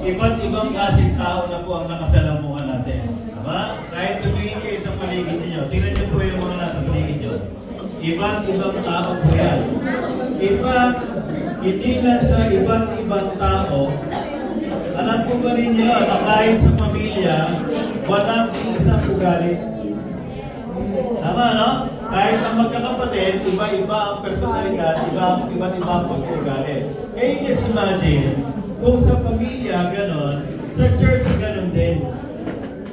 iba't ibang klaseng tao na po ang nakasalamuhan natin. Diba? Kahit tumingin kayo sa paligid niyo, tingnan niyo po yung mga nasa paligid niyo. Iba't ibang tao po yan. Hindi lang sa iba't ibang tao, alam po ba ninyo na kahit sa pamilya, walang isang ugali. Tama, no? Kahit ang magkakapatid, iba-iba ang personalidad, iba't iba ang pag-ugali. Kaya just imagine, kung sa pamilya ganon, sa church ganon din.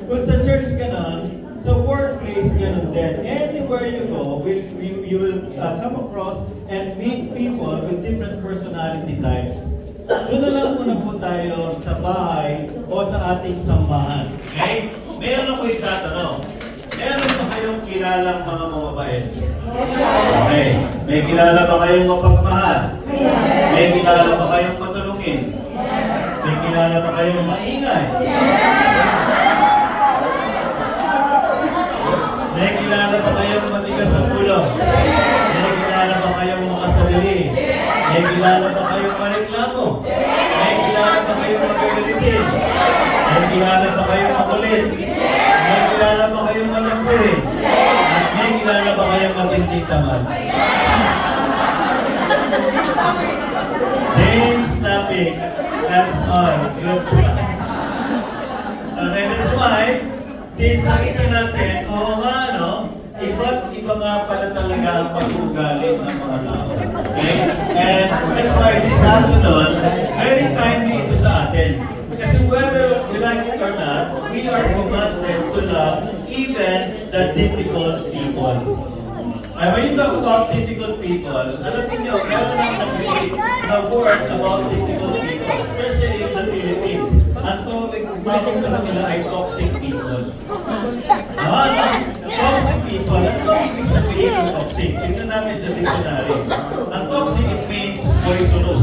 Kung sa church ganon, sa workplace ganon din. Anywhere you go, you will come across and meet people with different personality types. Doon na lang muna po tayo sa bahay o sa ating sambahan. Okay? Meron ako itatanong. Meron ba kayong kilalang mga mababait? Okay. May kilala ba kayong mapagmahal? May kilala ba kayong matulungin? May kilala ba kayong maingay? May kilala ba kayong matigas sa ulo? May kilala ba kayong makasarili? May kilala ba kayong mareklamo? May kilala ba kayong magagalitin? May kilala ba kayong makulit? May kilala ba kayong malambing? At may kilala ba kayong matinding tamad? Change topic. That's all. Good. Okay, that's why, since nakita natin, oo nga, no? Iba't iba nga pala talaga ang pag-ugali ng mga tao. Okay? And that's why this afternoon, very timely ito sa atin. Kasi whether we like it or not, we are commanded to love even the difficult people. When you talk about difficult people, alam niyo, meron lang nag-create na word about difficult people, especially in the Philippines. Ang tawag sa kanila ay toxic people. Toxic people, ano ang ibig sabihin ng toxic? Tingnan natin sa dictionary. Ang toxic, it means poisonous.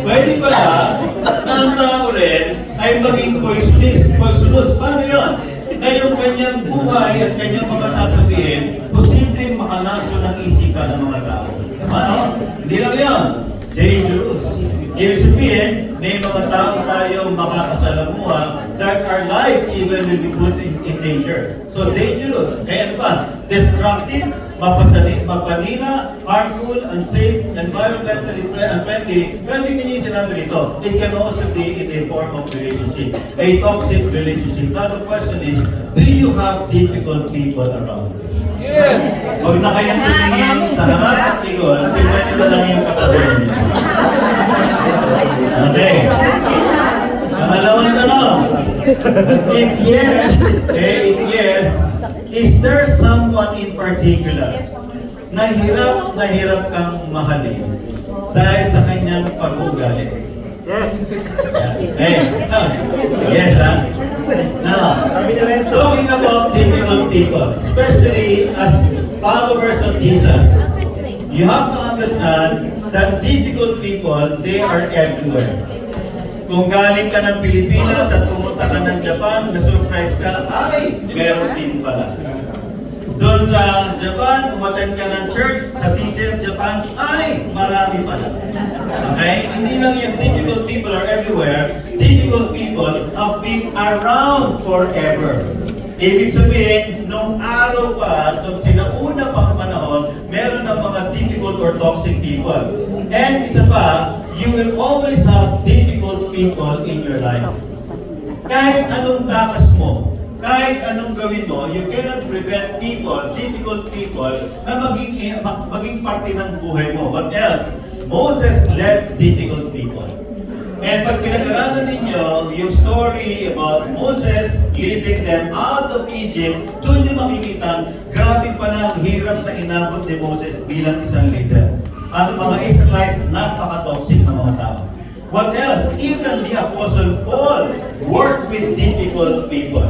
Pwede pala na ang tao rin ay maging poisonous. Paano yun? Na yung kanyang buhay at kanyang mga sasabihin, posibleng makalaso ng isipan ng mga tao. Ano? Hindi lang yan. Dangerous. Ibig sabihin, may mga tao tayong makakasalamuha that our lives even will be put in danger. So dangerous. Kaya ano ba? Destructive, mapanina, harmful, unsafe, environmentally unfriendly. Pero hindi niyo sinabi dito. It can also be in a form of relationship. A toxic relationship. Now the question is, do you have difficult people around? Yes! Huwag na kayong tumingin sa harap at likod, tingnan nyo na lang yung katabi niyo. Okay. Pangalawang tanong. If yes, is there someone in particular na hirap kang mahalin dahil sa kanyang pag-ugali? Yes, ha? Now, talking about difficult people, especially as followers of Jesus, you have to understand that difficult people, they are everywhere. Kung galing ka ng Pilipinas at pumunta ka ng Japan, na-surprise ka, ay, meron din pala. Doon sa Japan, umattend ka ng church, sa CCM Japan, ay, marami pala. Okay? Hindi lang yung difficult people are everywhere. Difficult people have been around forever. Ibig sabihin, nung araw pa, nung sinauna pang panahon, meron ng mga difficult or toxic people. And isa pa, you will always have difficult people in your life. Kahit anong takas mo, kahit anong gawin mo, you cannot prevent people, difficult people, na maging parte ng buhay mo. What else? Moses led difficult people. And pag pinag-aralan ninyo yung story about Moses leading them out of Egypt, doon nyo makikita, grabe pala ang hirap na inabot ni Moses bilang isang leader. Ang mga Israelites, napaka-toxic na mga tao. What else? Even the Apostle Paul worked with difficult people.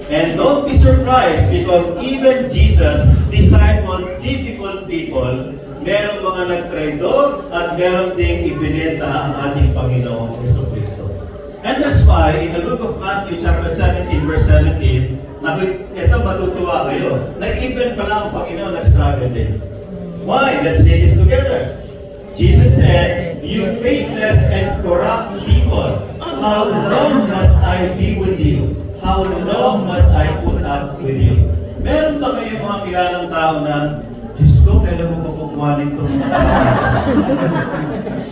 And don't be surprised because even Jesus discipled difficult people. Merong mga nagtraidor at meron ding ibinenta ang ating Panginoong Jesucristo. And that's why in the book of Matthew chapter 17 verse 17, ito matutuwa kayo, na-even pala ang Panginoon nag-struggle din. Why? Let's say this together. Jesus said, "You faithless and corrupt people, How long must I be with you? How long must I put up with you? Meron ba kayong mga kilalang tao na, Diyos ko, kailan mo makukuha nito?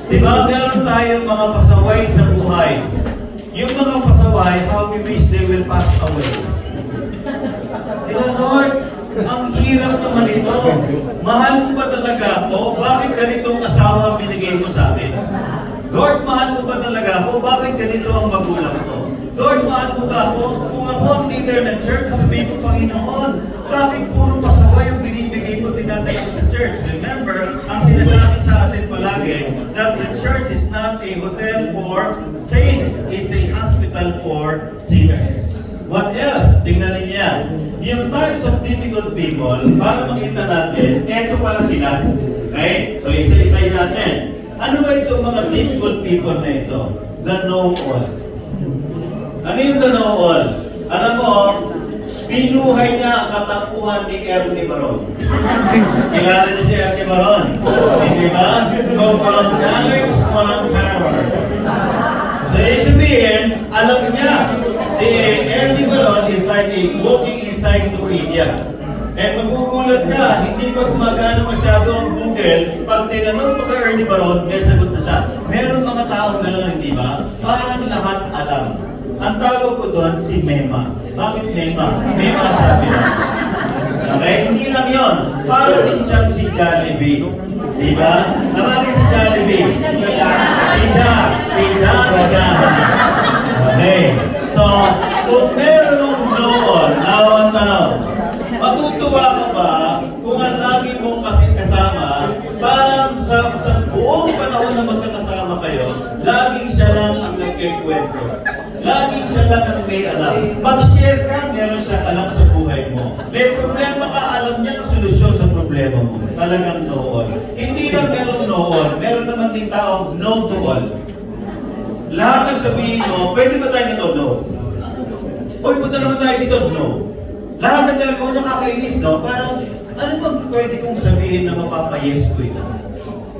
Diba, meron tayong mga pasaway sa buhay. Yung mga pasaway, how we wish they will pass away. Diba, Lord? Ang hirap naman ito. Mahal mo ba talaga ako? Bakit ganitong asawa ang binigay mo sa akin? Lord, mahal mo ba talaga ako? Bakit ganito ang magulang ko? Lord, mahal mo ba ako? Kung ako ang leader ng church, sasabihin ko, Panginoon, bakit puro pasaway ang binibigay ko tinatayo sa church? Remember, ang sinasabi sa atin palagi, that the church is not a hotel for saints, it's a hospital for sinners. What else? Tingnan ninyo. Yung types of difficult people, para makita natin, eto pala sila. Okay? So, isa-isayin natin. Ano ba itong mga difficult people na ito? The know-all. Ano yung the know-all? Alam mo, binuhay niya ang katapuhan ni Ernie Baron. Kilala niyo si Ernie Baron? Hindi ba? So, walang knowledge, walang power. So, ibig sabihin, alam niya. Si Ernie Baron is like a walking encyclopedia. And magugulat ka, hindi pa gumagana masyado ang Google, pag tinanong mo kay Ernie Baron, may sagot na siya. Meron mga taong gano'n, hindi ba? Parang lahat alam. Ang tawag ko doon, si Mema. Bakit Mema? Mema sabi na. Okay? Hindi lang yon. Para din siyang si Jollibee. Di ba? Tawagin si Jollibee. Pida. Okay. So, kung merong noon, now ang tanong, matutuwa ka ba kung ang lagi mong kasi kasama, parang sa buong panahon na magkakasama kayo, laging siya lang ang nagkikwento. Laging siya lang ang may alam. Mag-share ka, meron siya alam sa buhay mo. May problema ka, alam niya ang solusyon sa problema mo. Talagang no-all. Hindi lang meron no-all, meron naman din taong no-to-all. Lahat ng sabihin mo, pwede ba tayo nito? No. Uy, punta naman tayo dito? No. Lahat ng gagawin nakakainis, no? Parang, ano bang pwede kong sabihin na mapapayes ko ito?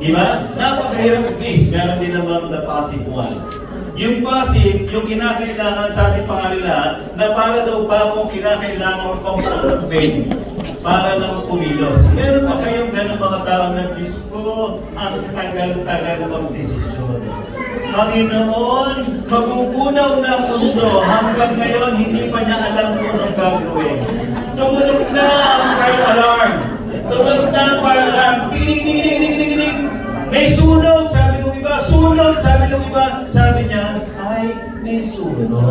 Di ba? Napakahirap please. Meron din naman the passive one. Yung passive, yung kinakailangan sa ating pangalila, na para daw ba kung kinakailangan kong faith para lang kumilos. Meron pa kayong ganun mga tao na, Diyos ko, ang tagal-tagal mag-desisyon. Panginoon, magugunaw na ang mundo. Hanggang ngayon, hindi pa niya alam kung anong gagawin. Tumunog na ang fire alarm. Tumunog na ang fire alarm. Ding-ding-ding-ding-ding-ding. May sunog, sabi nung iba. Sunog, sabi nung iba. Sabi niya, ay, may sunog.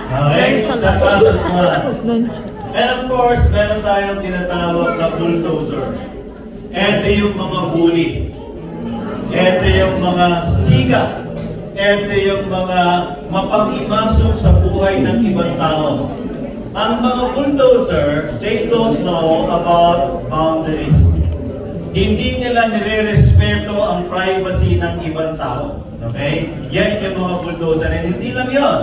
Okay? Nagpasok mo. And of course, meron tayong tinatawag na bulldozer. Ito yung mga bully. Ito yung mga siga. Ito yung mga mapag-imasok sa buhay ng ibang tao. Ang mga bulldozer, they don't know about boundaries. Hindi nila nire-respeto ang privacy ng ibang tao. Okay? Yan yung mga bulldozer. And hindi lang yun.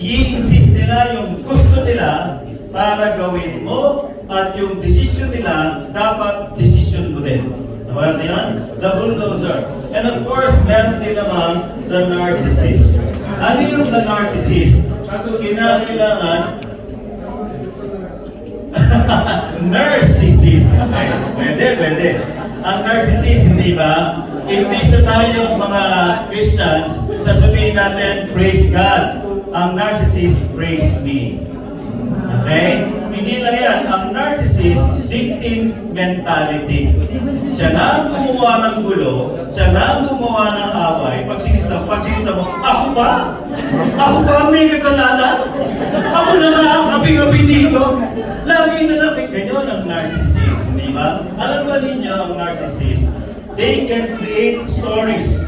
I-insist nila yung gusto nila para gawin mo at yung decision nila, dapat decision mo din. Naman yan? The bulldozer. And of course, meron din naman the narcissist. Ano yung the narcissist? Kinakailangan narcissist. Pwede. Ang narcissist, hindi ba? Imbisa tayo mga Christians, sasabihin natin, praise God. Ang narcissist, praise me. Okay? Hindi lang yan. Ang narcissist, victim mentality. Siya na ang gumawa ng gulo, siya na ang gumawa ng away. Pag sinita mo, ako ba? Ako ba ang may kasalanan? Ako na nga ang kapi-kapi dito. Lagi na lang ganyan ang narcissist. Hindi ba? Alam ba ninyo ang narcissist? They can create stories,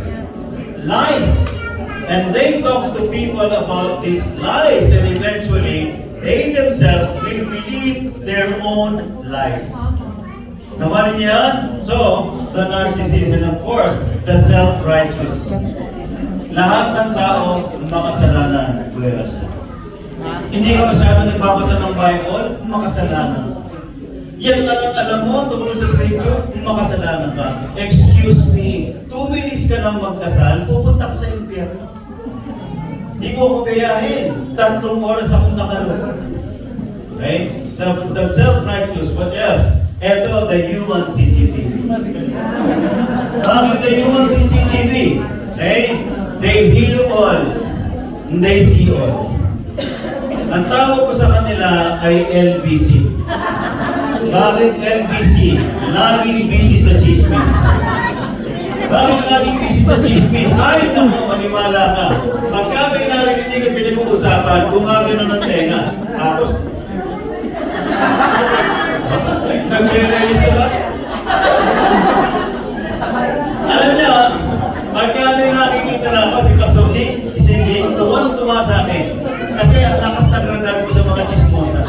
lies, and they talk to people about these lies, and eventually, they themselves will believe their own lies. Naman niyo yan? So, the narcissist and of course, the self-righteous. Lahat ng tao makasalanan, kuya siya. Hindi ka masyado nagbabasa ng Bible, makasalanan. Yan lang ang alam mo tungkol sa scripture, makasalanan ka. Excuse me, 2 minutes ka lang magdasal, pupunta ka sa impyerno. Di mo ko gayahin. 3 oras akong nakalunod. Okay? The self-righteous, what else? Ito, the human CCTV. Bakit the human CCTV? Okay? They hear all. They see all. Ang tawag ko sa kanila ay LBC. Bakit LBC? Laging busy sa chismis. Bakit laging busy sa chismis? Ay, naku, maniwala ka. Pagka may narinig na pinag-uusapan, gumagano ng tenga. Tapos, nag-register ba? Alam niya, pagka may nakikita na ako si Pastor Nick, tuwan-tuwa sa akin. Kasi ang lakas ng radar ko sa mga chismosa.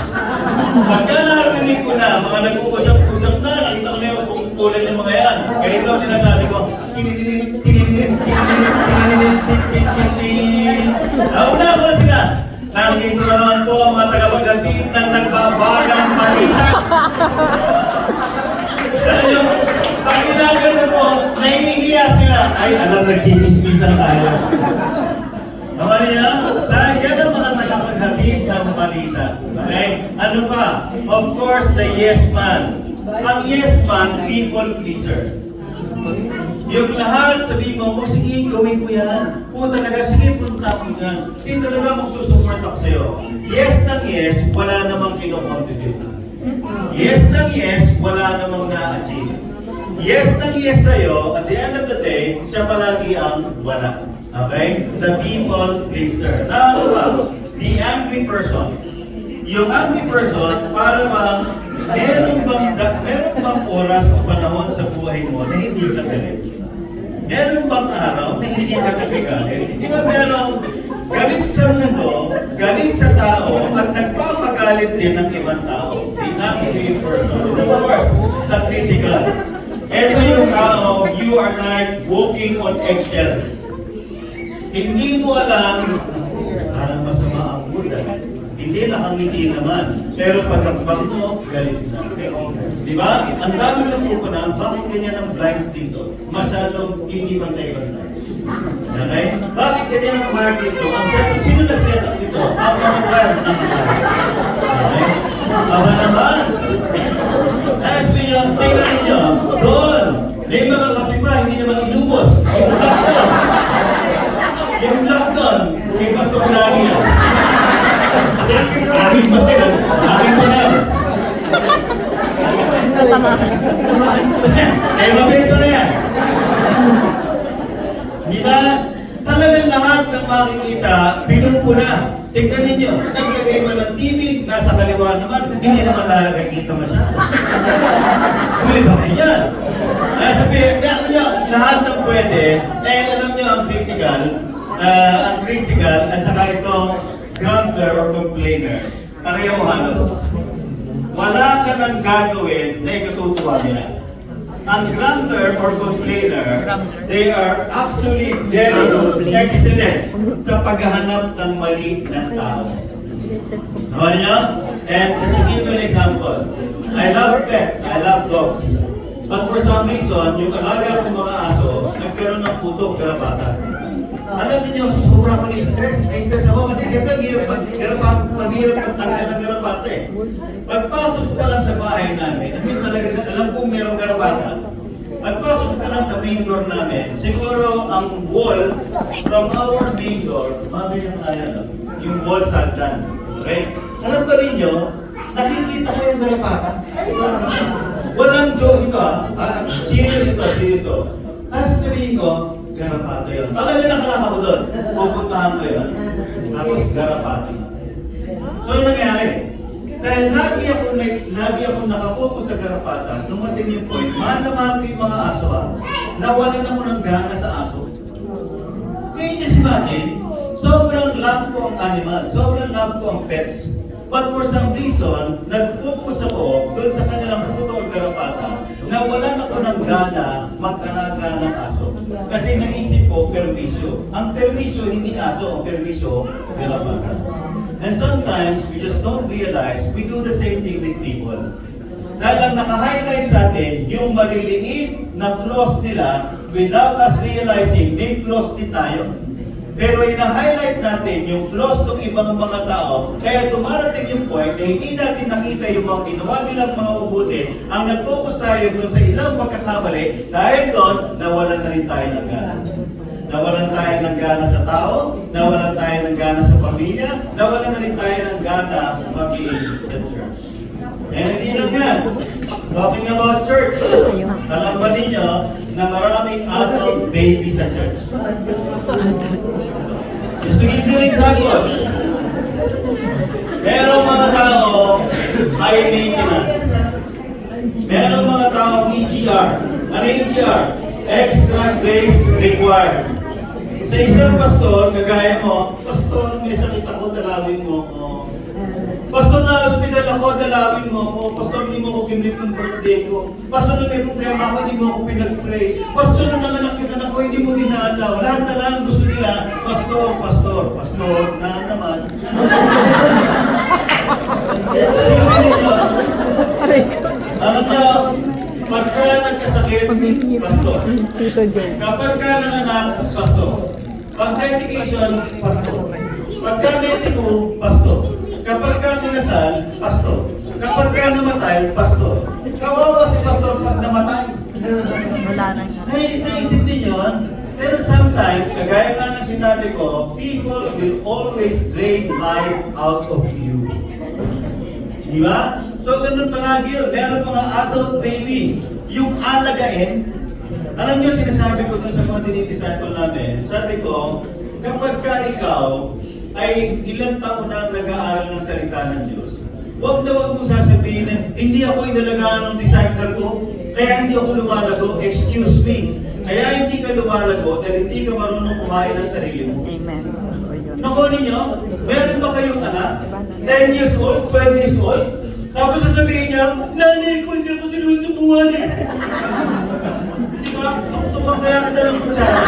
Pagka narinig ko na, mga nag-uusap-usap na, nakita ko na yung kulay ng mga yan. Ganito ang sinasabi ko, Una ko sila. Nandito na naman po ang mga tagapagdating ng nagbabagang balita. Alam nyo, pag ginagano po, nahihiya sila. Ay, alam, nagkikismisan tayo. Naman niya, yan ang mga tagapaghatid ng balita. Okay? Ano pa? Of course, the yes man. Ang yes man, people pleaser. Yung lahat, sabihin mo, sige, gawin ko yan. O talaga, sige, punta ko yan. Hindi talaga magsusupport ako sa'yo. Yes ng yes, wala namang kinocontribute. Yes ng yes, wala namang na-achieve. Yes ng yes sa'yo, at the end of the day, siya palagi ang wala. Okay? The people pleaser. Now, ano ba? The angry person. Yung angry person, para bang meron bang oras o panahon sa buhay mo na hindi ka galit? Meron bang araw na hindi ka nagagalit? Di ba merong galit sa mundo, galit sa tao, at nagpapagalit din ng ibang tao? The angry person. Of course, the critical. Ito yung tao, you are like walking on eggshells. Hindi mo alam, parang masama ang Buddha. Hindi, nakangiti naman. Pero pagkakbang mo, galit na. Di ba? Ang dami ng sukunan, bakit ganyan ang blinds dito? Masyadong hindi bantay-bantay. Okay? Bakit ganyan ang wire dito? Sino nag-set up dito? Ang mga wire ng okay? Aba naman. Ayos mo nyo, tingnan ninyo. Doon, may mga kape pa, hindi naman inubos. Yung lockdown, may pasok lagi na. Aking ba yan? Aking ba yan? Ay, mabito na yan. Di ba? Talagang lahat ng makikita, pinupuna. Tignan ninyo, naglagay man ng TV, nasa kaliwa naman, hindi naman nakakita masyado. Huli ba kayo yan? Sabihin, lahat ng pwede, dahil alam nyo ang critical, at saka itong grumbler or complainer, pareho halos. Wala ka nang gagawin na ikatutuwa nila. Ang grumbler or complainer, they are actually very good, excellent sa paghahanap ng mali ng tao. Naman niyo? And just to give you an example, I love pets, I love dogs. But for some reason, yung alaga kong mga aso, nagkaroon ng putok, karapatan. Alam niyo, susubra ko ng stress. May stress ako kasi siyempre maghirap pagtanggal ng garapata eh. Pagpasok pa lang sa bahay namin, hindi talaga alam kong merong garapata. Pagpasok pa lang sa main door namin, siguro ang wall from our main door, mabilang kaya no? Yung wall sagdan. Okay? Alam ba ninyo, nakikita ko yung garapata? Walang joke ito serious ito. Tapos sabihin ko, garapata yun. Talaga nakalaka ko doon. Pupuntahan ko yun. Tapos garapata. So yung nangyari, dahil lagi akong nakafocus sa garapata, dumating yung point, mahal na mahal ko yung mga aso nawalan ako ng gana sa aso. Can you just imagine? Sobrang love ko ang animal, sobrang love ko ang pets. But for some reason, nag-focus ako doon sa kanilang puto o garapata, nawalan ako ng gana mag-alaga ng aso. Kasi naisip ko, perwisyo. Ang perwisyo, hindi aso. Ang perwisyo, garapata. And sometimes, we just don't realize, we do the same thing with people. Dahil ang naka-highlight sa atin, yung maliliit na flaws nila, without us realizing, may flaws din tayo. Pero ina-highlight natin yung flaws ng ibang mga tao, kaya dumarating yung point na hindi natin nakita yung mga ginawa nilang mga mabuti. Ang nag-focus tayo dun sa ilang pagkakamali, dahil doon, nawalan na rin tayo ng gana. Nawalan tayo ng gana sa tao, nawalan tayo ng gana sa pamilya, nawalan na rin tayo ng gana mag-iing sa church. And hindi lang yan. Talking about church, alam ba ninyo na maraming adult baby sa church? Just to give you an example, merong mga tao high maintenance. Merong mga tao EGR. Ano EGR? Extra grace required. Sa isang pastor, kagaya mo, pastor, may sakit ako, dalawin mo ako. Pastor, na hospital ako, dalawin mo ako. Pastor, di mo ako kinrip ng birthday ko. Pastor, na may problema ako, di mo ako pinag-pray. Pastor, na nanganak yung anak ko, hindi mo dinalaw. Lahat na lang gusto nila, pastor, pastor, pastor, na naman. Sino nito? Alam niyo, pagka nagkasakit, pastor. Kapag ka nanganak, pastor. Pag medication, pastor. Pagka medico, pastor. Kapag ka minasal, pastor. Kapag ka namatay, pastor. Kawawa si pastor pag namatay. Wala na. Naisip din yun. Pero sometimes, kagaya nga ng sinabi ko, people will always drain life out of you. Di ba? So, ganun palagi yun. Meron mga adult baby. Yung alagain, alam niyo, sinasabi ko dun sa mga dinidisciple namin, sabi ko, kapag ka ikaw ay ilang taon na nag-aaral ng salita ng Diyos, huwag na huwag mong sasabihin na, hindi ako inalagaan ng disciple ko, kaya hindi ako lumalago, excuse me. Kaya hindi ka lumalago dahil hindi ka marunong kumain ng sarili mo. Amen. Naku ninyo, meron ba kayong anak? 10 years old, 12 years old? Tapos sasabihin niya, nanay ko, hindi ako sinusubuhan eh. Di ba? Tuktukan kaya kita ng kutsara.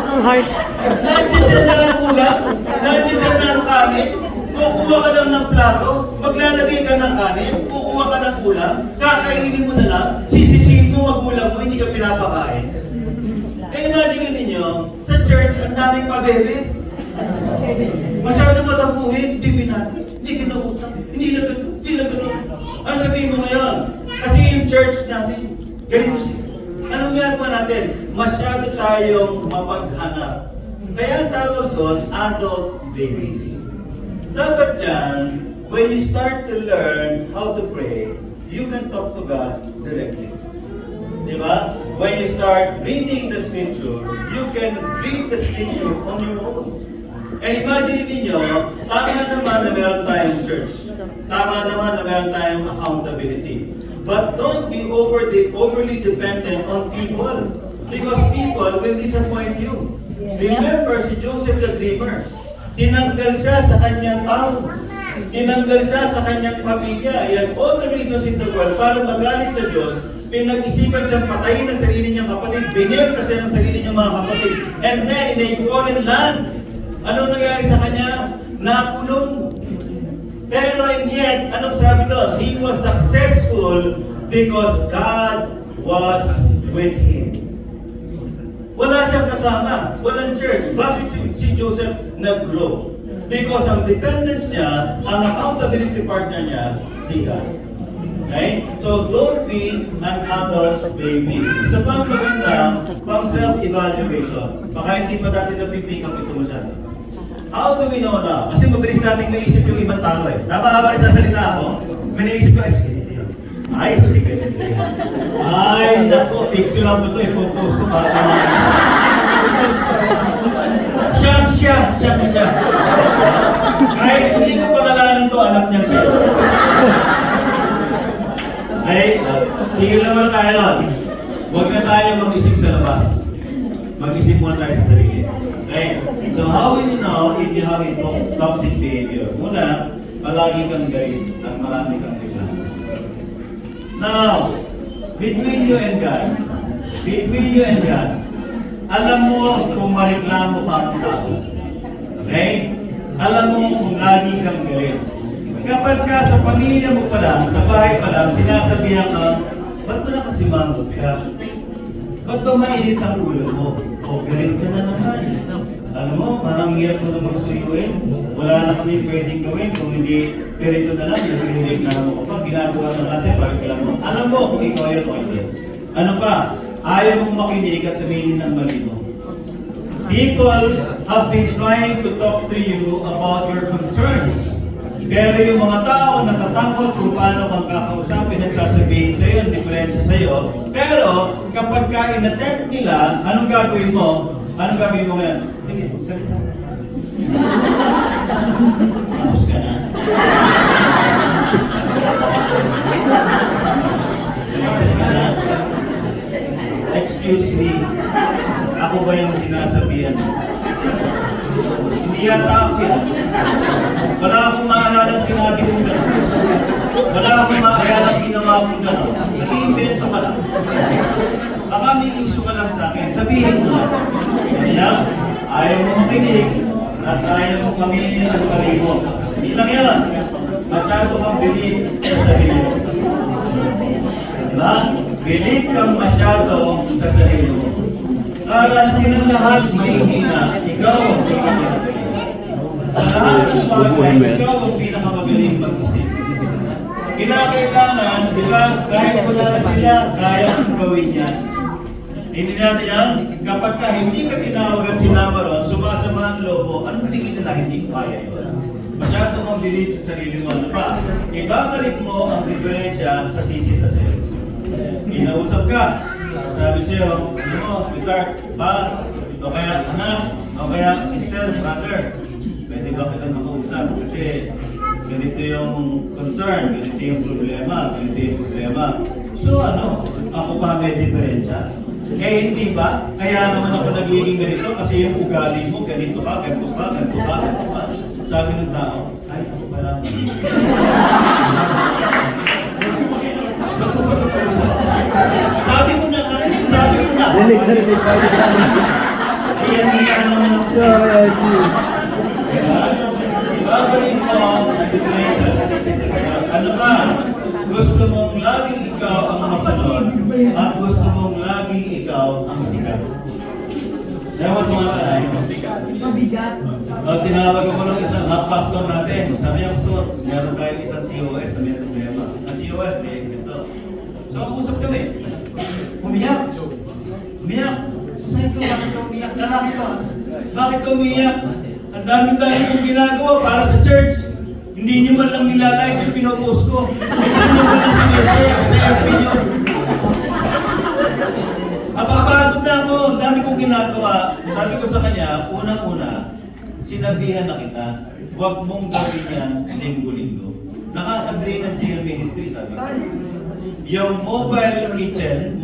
Ang harsh. Nandiyan dyan na ang ulam, nandiyan dyan na ang kanin, kukuha ka lang ng plato, maglalagay ka ng kanin, kukuha ka ng ulam, kakainin mo na lang, sisisihin mo magulang mo, hindi ka pinapakain. Kaya imagine ninyo, sa church, ang daming pabebe. Masyadong matampuhin, hindi pinati, hindi kinausap, hindi na gano'n. Ang sabihin mo ngayon, kasi yung church natin, ganito siya. Anong ginagawa natin? Masyado tayong mapaghanap. Kaya ang tawag doon, adult babies. Dapat dyan, when you start to learn how to pray, you can talk to God directly. Diba? When you start reading the scripture, you can read the scripture on your own. And imagine ninyo, tama naman na meron tayong church. Tama naman na meron tayong accountability. But don't be overly dependent on people. Because people will disappoint you. Remember si Joseph the Dreamer. Tinanggal siya sa kanyang tao. Tinanggal siya sa kanyang pamilya. He has all the reasons in the world para magalit sa Diyos. Pinag-isipan siyang patayin ng sarili niyang kapatid. Binenta siya ng sarili niyang mga kapatid. And then in a foreign land, ano nangyari sa kanya? Nakulong. Pero and yet, anong sabi doon? He was successful because God was with him. Wala siyang kasama, walang church. Bakit si Joseph nag-grow? Because ang dependence niya, ang accountability partner niya, si God. Okay? So don't be an adult baby. Isa pang maganda, pang self-evaluation. Baka hindi pa dati napipick up ito masyado. How do we know na? Kasi mabilis nating maisip yung ibang tao eh. Napakaba rin sasalita ako, may naisip ko, ay, sige. Ay, naku, picture lang mo ito, ipopost ko para naman. Siyang siya. Kahit hindi ko pangalanan to, anak niya siya. Ay, tigil naman tayo nun. Huwag na tayo mag-isip sa labas. Mag-isip muna tayo sa sarili. Okay? So how will you know if you have a toxic behavior? Una, palagi kang galit at marami kang reklamo. Now, between you and God, alam mo kung mareklamo ka ang tao. Okay? Alam mo kung lagi kang galit. Kapag ka sa pamilya mo pa lang, sa bahay pa lang, sinasabihan ka, ba't mo na kasi mangot ka? Ba't ba mainit ang ulo mo? O, galit ka na naman. Alam mo, parang hirap mo na magsuyuin. Wala na kami pwedeng gawin kung hindi ganito na lang, yung reklamo ko pa, ginagawa ng kasi, parang alam mo. Alam mo kung ikaw yun o hindi. Ano pa? Ayaw mong makinig at tumingin ng mali mo. People have been trying to talk to you about your concerns. Pero yung mga tao natatakot kung paano kang kakausapin at sasabihin sa iyo, ang diferensya sa iyo. Pero kapag ka in-attempt nila, anong gagawin mo? Anong gagawin mo ngayon? Sige, salita. Tapos ka na. Tapos ka na. Excuse me. Ako ba yung sinasabihan mo? Hindi yata ako yan. Wala akong maalala sinabi mong gano'n. Wala akong maalala ginawa mong gano'n. Nag-iimbento ka lang. Baka may issue ka lang sa akin. Sabihin mo lang. Kaya, ayaw mo makinig at ayaw mo kami ang mali mo. Hindi lang yan. Masyado kang bilib sa sarili mo. Diba? Bilib kang masyado sa sarili mo. Para silang lahat may hina, ikaw ang pinakamagaling. Sa lahat ng bagay, ikaw ang pinakamagaling mag-isip. Kinakailangan, di ba, kahit wala na sila, kaya kong gawin yan. Hindi natin yan, kapag ka hindi ka tinawag at sinama ron, sumasama ang lobo, anong tingin nila hindi kaya yun? Masyado kang bilib sa sarili mo. Ano pa? Ibabalik mo ang diferensya sa sisita sa'yo. Inausap ka. Sabi sa'yo, ano mo, sweetheart, ba? O kaya anak, o kaya sister, brother. Pwede ba kita makausap? Kasi ganito yung concern, ganito yung problema, ganito yung problema. So ano, ako pa may diferensya? Eh hindi ba? Kaya naman ako nagiging ganito kasi yung ugali mo, ganito ka, ganito ka, ganito ka, ganito ka. Sabi ng tao, ay ako pala. Sabi ko na, sabi ko na. Iyan naman ako sa ibabalik mo ang diferensya sa sisita sa'yo. Ano ba? Gusto mong laging ikaw ang masunod at gusto mong laging ikaw ang sikat. There was one time, tinawag ako ng isang pastor natin. Sabi niya, pastor, meron tayong isang COS na may problema. Ang COS, ito. So, usap kami. Umiyak. Saan ka? Bakit ka umiyak? Lalaki ka. Bakit ka umiyak? Ang dami-dami yung ginagawa para sa church. Hindi nyo man lang nilalike yung pinopost ko. Hindi nyo man lang sinishare sa FB nyo. Napapagod na ako. Ang dami kong ginagawa. Sabi ko sa kanya, unang-una, sinabihan na kita, huwag mong gawin yan linggo-linggo. Nakaka-drain ang GL Ministry, sabi ko. Yung mobile kitchen,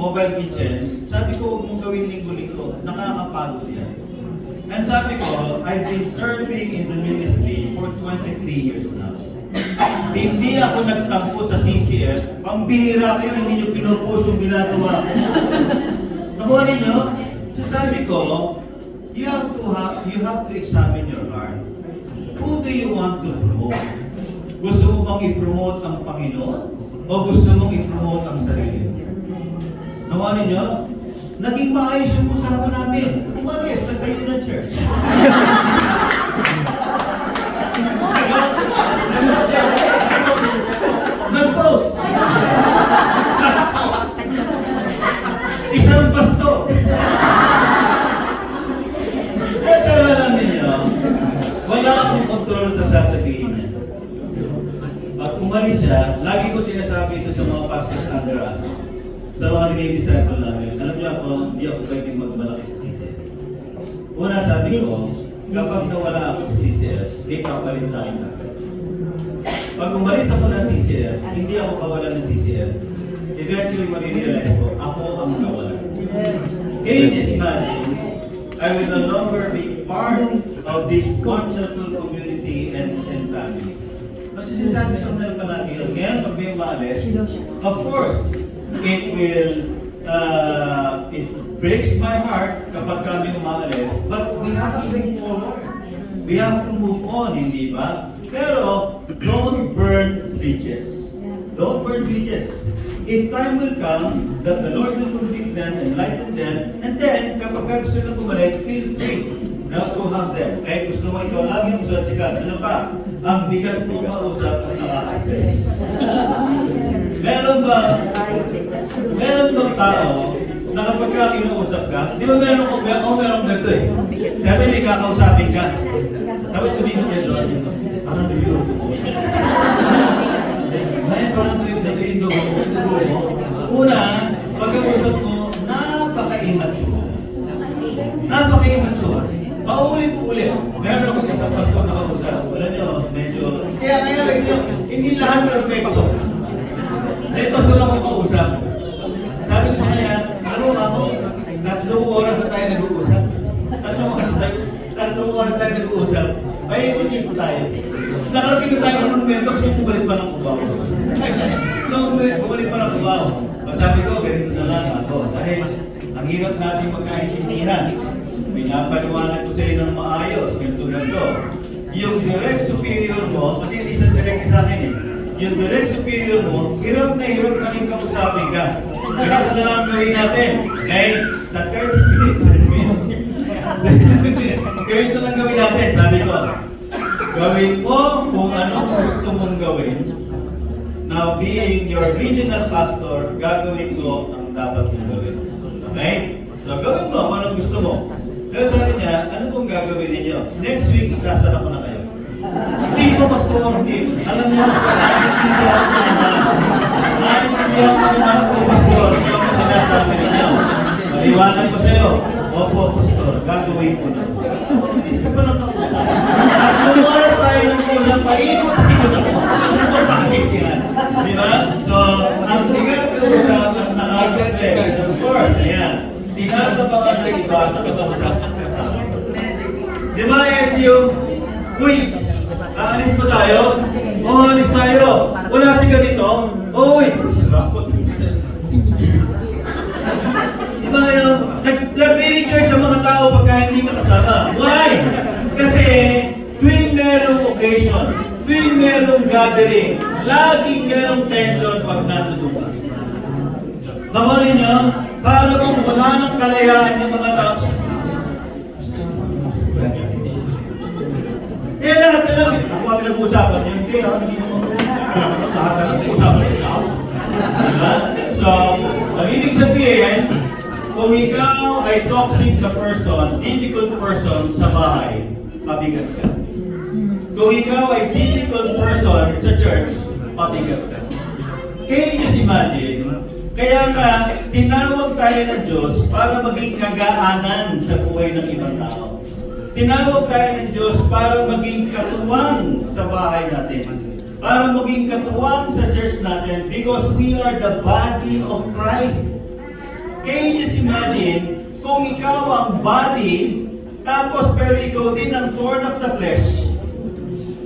sabi ko huwag mong gawin linggo-linggo. Nakakapagod yan. And sabi ko, I've been serving in the ministry for 23 years now. Hindi ako nagtampo sa CCF. Pambihira kayo, hindi nyo pinupost yung ginagawa ko. Nakuha ninyo? So sabi ko, you have to examine your heart. Who do you want to promote? Gusto mo bang i-promote ang Panginoon? O gusto mong i-promote ang sarili? Nakuha ninyo? Naging maayos yung usapan namin. Umalis, nagtayo ng church. Nag-post. Isang pastor. Pero alam niyo, wala akong control sa sasabihin niya. Pag umalis siya, lagi ko sinasabi ito sa mga pastors under us. Sa mga dinidisciple namin, alam niyo ako, hindi ako pwedeng magmalaki sa CCF. Una sabi ko, kapag nawala ako sa CCF, di papalit sa akin agad. Pag umalis ako ng CCF, hindi ako kawalan ng CCF. Eventually, marirealize ko, ako ang nawalan. Can you just imagine, I will no longer be part of this wonderful community and family. Kasi sinasabi sa kanila palagi, ngayon pag may umalis, of course, it breaks my heart kapag kami umaalis, but we have to move forward. We have to move on, hindi ba? Pero, don't burn bridges. Don't burn bridges. if time will come that the Lord will convict them, enlighten them, and then kapag gusto na bumalik, feel free to have them. Kahit gusto mo ikaw lagi mo sa sikat, ano pa? Ang bigat mo kausap at nakaka-stress. Meron bang tao na kapag ka kinuusap ka, di ba meron ganito eh. Sabi may kakausapin ka. Tapos sabihin ko doon, parang yun. Ngayon parang yun dugo mo. Una, pagkausap mo, napaka-immature. Napaka-immature. Paulit-ulit. Meron akong isang pastor na kausap. Alam nyo, medyo... Kaya ngayon, hindi lahat perfecto. May pastor akong kausap. Sabi ko sa kanya, ano ako, 3 oras na tayo nag-uusap. 3 oras tayo nag-uusap. May ikot-ikot tayo. Nakarating na tayo ng monumento kasi bumalik pa ng Cubao. So, bumalik pa ng Cubao. Sabi ko, ganito na lang ako. Dahil ang hirap natin magkaintindihan. Pinapaliwanag ko sa iyo ng maayos. Ganito. Yung direct superior mo, kasi hindi sa direct sa akin eh. Yung direct superior mo, hirap na hirap ka rin kausapin ka. Ganito na lang gawin natin. Okay? Sa 30 minutes, ganito lang gawin natin. Sabi ko, gawin mo kung ano gusto mong gawin. Now, being your regional pastor, gagawin ko ang dapat mong gawin. Okay? So, gawin mo kung anong gusto mo. Kaya sabi niya, ano pong gagawin ninyo? Next week, isasara ko na kayo. Hindi ko, pastor, hindi. Alam niyo, pastor, naiintindihan ko naman. Naiintindihan ko naman po, pastor. Ito ang sinasabi ninyo. Maliwanag ko sa iyo. Opo, pastor, gagawin ko na. Bilis ka pa lang kausap. At kung oras tayo ng kulang, paikot-ikot ako. Ito pangit yan. Di ba? So, ang tigat ko sa nakaka-stress. Of course, ayan. Tinatabangan ng iba na kausap kasama. Di ba, Edyo? Uy, aalis pa tayo? Oo, aalis tayo. Wala si ganito. Uy, sarapot. Di ba yun? Nag-rejoice sa mga tao pagka hindi ka kasama. Why? Kasi tuwing merong occasion, tuwing merong gathering, laging merong tension pag nandun ka. Makunin nyo, para bang wala ng kalayaan yung mga tao. Eh, lahat na lang. Ako ang pinag-uusapan niyo. Hindi, hindi mo. Lahat na lang pinag-uusapan niyo. Ikaw. Diba? So, ang ibig sabihin, kung ikaw ay toxic na person, difficult person sa bahay, pabigat ka. Kung ikaw ay difficult person sa church, pabigat ka. Can you just imagine? Kaya nga, tinawag tayo ng Diyos para maging kagaanan sa buhay ng ibang tao. Tinawag tayo ng Diyos para maging katuwang sa bahay natin. Para maging katuwang sa church natin because we are the body of Christ. Can you just imagine kung ikaw ang body, tapos pero ikaw din ang thorn of the flesh?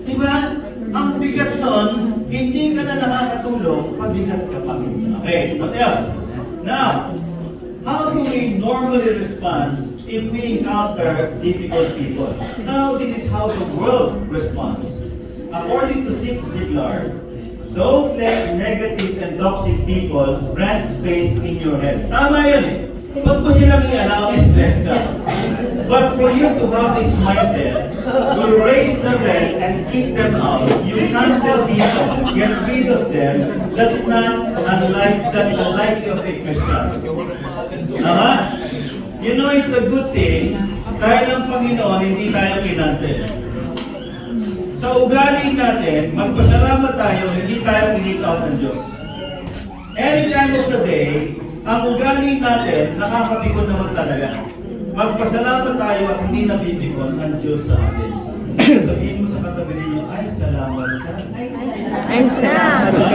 Diba? Ang bigat nun, hindi ka na nakakatulong, pabigat ka pa. Okay, what else? Now, how do we normally respond if we encounter difficult people? Now, this is how the world responds. According to Zig Ziglar, don't let negative and toxic people rent space in your head. Tama yun eh. Huwag mo silang i-allow, stress ka. But for you to have this mindset, you raise the rent and keep them out. You cancel people, get rid of them. That's unlikely of a Christian. Tama? You know, it's a good thing, dahil ang Panginoon, hindi tayo kinansel. Sa ugali natin, magpasalamat tayo, hindi tayo kinikaw ng Diyos. Any time of the day, ang ugali natin, nakakapikon naman talaga. Magpasalamat tayo at hindi nabibikon ang Diyos sa atin. Sabihin mo sa katabi ninyo, ay salamat ka. Ay, salamat ka.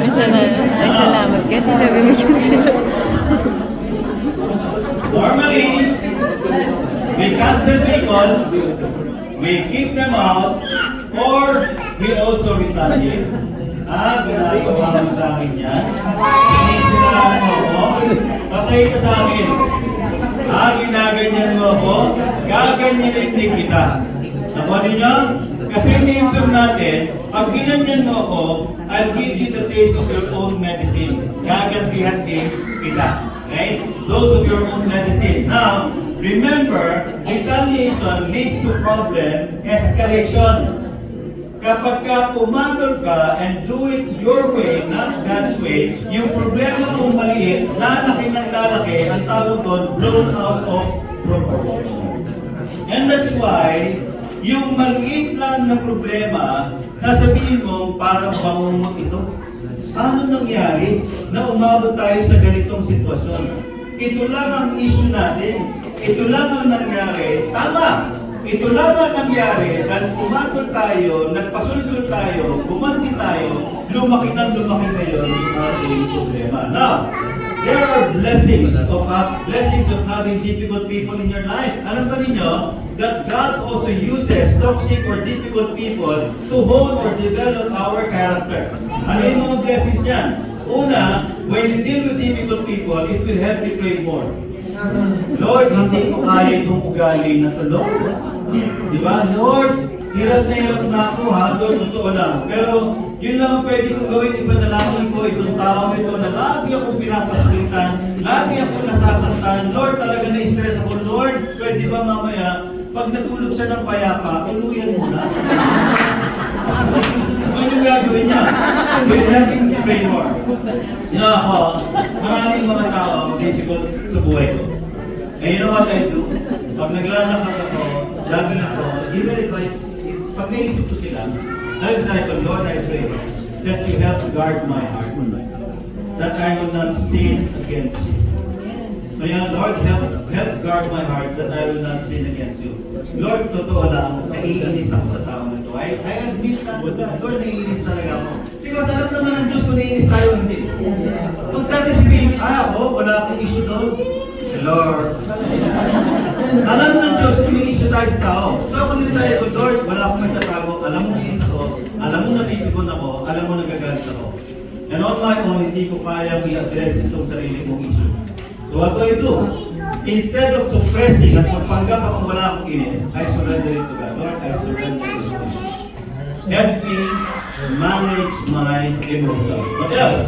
Ay, salamat ka. Hindi nabibigyan sila. Normally, we cancel people, we keep them out, or we also retaliate. Ginagawa mo sa akin yan. Sinisiraan mo ako, patay ka sa akin. Ginaganyan mo ako, gaganyanin din kita. Nakuha ninyo? Kasi nature natin, pag ginanyan mo ako, I'll give you the taste of your own medicine. Gagantihan din kita. Okay? Those of your own medicine. Now, remember, retaliation leads to problem escalation. Kapag ka pumatol ka and do it your way, not God's way, yung problema mong maliit, lalaki ng lalaki, ang tawag doon, blown out of proportion. And that's why, yung maliit lang na problema, sasabihin mo, parang bangungot ito. Ano nangyari na umabot tayo sa ganitong sitwasyon? Ito lang ang issue natin. Ito lang ang nangyari. Tama! Ito lang ang nangyari dahil pumatol tayo, nagpasulsul tayo, bumanti tayo, lumaki ngayon yung ating problema. Now, there are blessings of having difficult people in your life. Alam ba ninyo that God also uses toxic or difficult people to hone or develop our character? Ano yung mga blessings niyan? Una, when you deal with difficult people, it will help you pray more. Lord, hindi ko kaya itong ugali na tulog. Diba? Lord, hirap na ako ha, Lord, totoo lang. Pero yun lang ang pwede kong gawin, ipadalangin ko itong tao ito na lagi akong pinapasalitan, lagi akong nasasaktan. Lord, talaga na-stress ako. Lord, pwede ba mamaya, pag natulog siya ng payapa, tuluyan mo na. Ano yung gagawin niya? We'll have to pray more. Ako, maraming mga tao difficult sa buhay ko. And you know what I do? Pag naglalakad ako, jogging ako, even if pag naisip ko sila, nag-decide ko, Lord, I pray that you help guard my heart, that I will not sin against you. Kaya, Lord, help guard my heart that I will not sin against you. Lord, totoo lang, naiinis ako sa tao nito. I admit that, Lord, naiinis talaga ako. Because alam naman ng Diyos kung naiinis tayo, hindi. Pag dati sabihin, wala akong issue doon. Lord, alam ng Diyos kung may issue tayo sa tao. So ako sinasabi ko, Lord, wala akong magtatago. Alam mo inis ako, alam mo napipikon ako, alam mo nagagalit ako. And on my own, hindi ko kaya i-address itong sarili kong issue. So what do? Instead of suppressing at magpanggap akong wala akong inis, I surrender it to God. Lord, I surrender it to God. Help me manage my emotions. What else?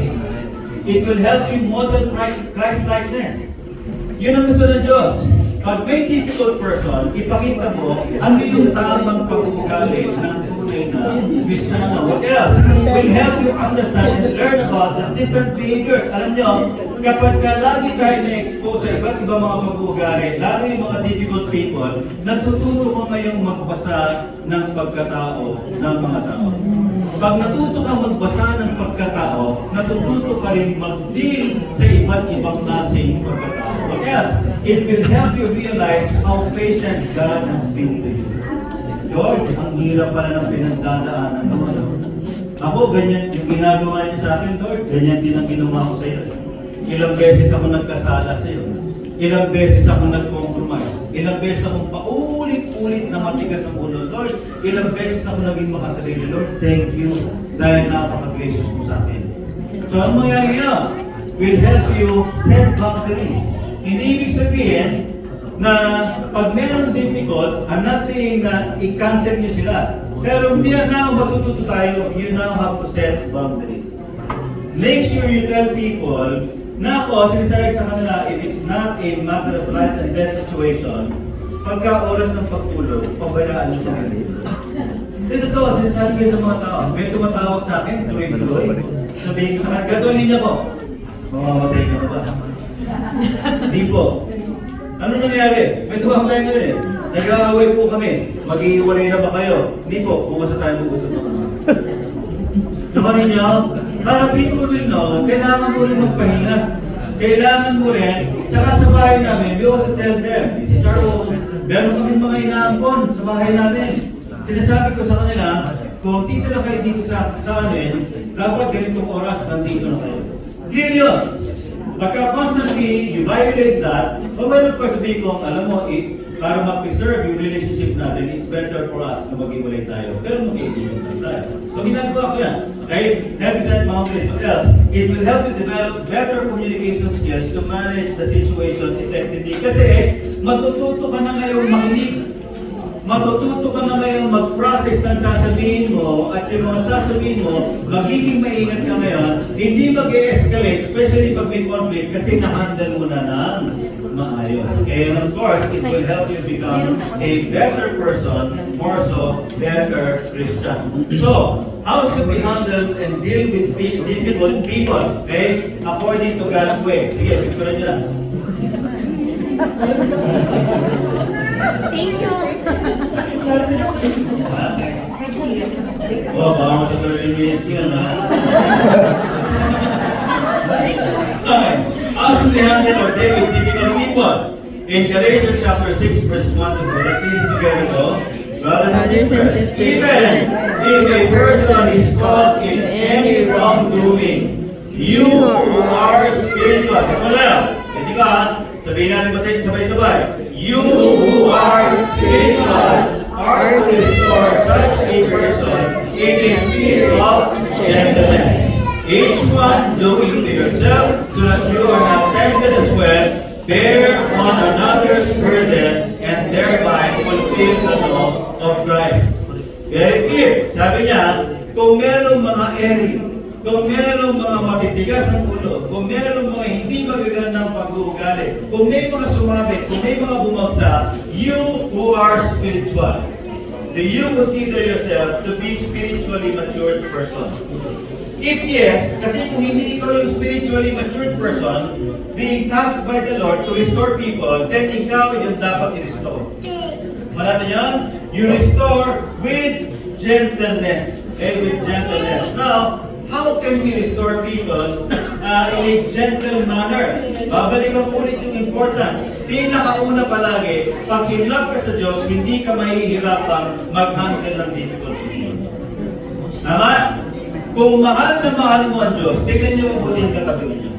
It will help you model Christ-likeness. Yun ang gusto ng Diyos. Pag may difficult person, ipakita mo ano yung tamang pag-ugali ng tunay na Kristiyano. What else? Will help you understand and learn about the different behaviors. Alam nyo, kapag lagi tayo na-expose sa iba't ibang mga pag-ugali, lalo yung mga difficult people, natututo mo ngayong magbasa ng pagkatao ng mga tao. Pag natuto kang magbasa ng pagkatao, natututo ka rin mag-deal sa iba't ibang klaseng pagkatao. Yes, it will help you realize how patient God has been to you. Lord, ang hirap pala ng pinagdadaanan naman. Ako, ganyan yung ginagawa niya sa akin, Lord. Ganyan din ang ginawa ko sa iyo. Ilang beses ako nagkasala sa iyo. Ilang beses ako nag-compromise. Ilang beses akong paulit-ulit na matigas ang ulo, Lord. Ilang beses ako naging makasarili, Lord. Thank you dahil napaka-gracious mo sa akin. So, ang mangyari niya will help you set boundaries. Hindi ibig sabihin na pag mayroong difficult, I'm not saying na i-cancel niyo sila. Pero now matututo tayo, you now have to set boundaries. Make sure you tell people na ako, sinasabi sa kanila, if it's not a matter of life and death situation, pagka oras ng pagtulog, pabayaan niyo sa akin. Ito to, sinasabi ko sa mga tao, may tumatawag sa akin, tuloy-tuloy. Sabihin ko sa kanila, gatuloy niya po. Mamamatay ka ba? Hindi po. Ano nangyari? May tumawag sa inyo eh. Nag-aaway po kami. Mag-iiwalay na ba kayo? Hindi po. Bukas na tayo mag-usap na kami. Naman ninyo, harapin mo rin kailangan mo rin magpahinga. Kailangan mo rin, tsaka sa bahay namin, we also tell them, Sister O, meron kami mga inaampon sa bahay namin. Sinasabi ko sa kanila, kung titira kayo dito sa amin, dapat ganitong oras, nandito na kayo. Clear yun! Pagka constantly you violate that, well of course sabihin ko, alam mo, para ma-preserve yung relationship natin, it's better for us na mag-iwalay tayo. Pero mag-iwalay tayo. So ginagawa ko yan. Okay? Help you set boundaries. What else? It will help you develop better communication skills to manage the situation effectively. Kasi matututo ka na ngayong makinig. Matututo ka na ngayong mag-process boses ng sasabihin mo at yung mga sasabihin mo, magiging maingat ka ngayon, hindi mag-e-escalate, especially pag may conflict, kasi na-handle mo na ng maayos. And of course, it will help you become a better person, more so, better Christian. So, how should we handle and deal with difficult people? Okay? According to God's way. Sige, picture nyo na. Thank you. Oh, baka mo sa 30 minutes yun, ha? Okay. How should we handle or deal with difficult people? In Galatians chapter 6, verses 1 to 4, let's see this together, go. Brothers and sisters, even if a person is caught in any wrongdoing, you who are spiritual, come on now, hindi ka, sabihin natin sabay-sabay. You who are spiritual are to restore such a person in a spirit of gentleness. Each one looking to yourself so that you are not tempted as well, bear one another's burden and thereby fulfill the law of Christ. Very clear. Sabi niya, kung merong mga eri, kung merong mga matitigas ang ulo, kung merong mga hindi magagandang pag-uugali, kung may mga sumabit, kung may mga bumagsak, you who are spiritual, do you consider yourself to be spiritually matured person? If yes, kasi kung hindi ikaw yung spiritually matured person, being tasked by the Lord to restore people, then ikaw yung dapat i-restore. Malata yan? You restore with gentleness. And with gentleness. Now, how can we restore people in a gentle manner? Babalikan ko ulit yung importance. Pinakauna palagi, pag in love ka sa Diyos, hindi ka mahihirapan mag-handle ng difficult people. Tama? Kung mahal na mahal mo ang Diyos, tignan niyo mabuti yung katabi niyo.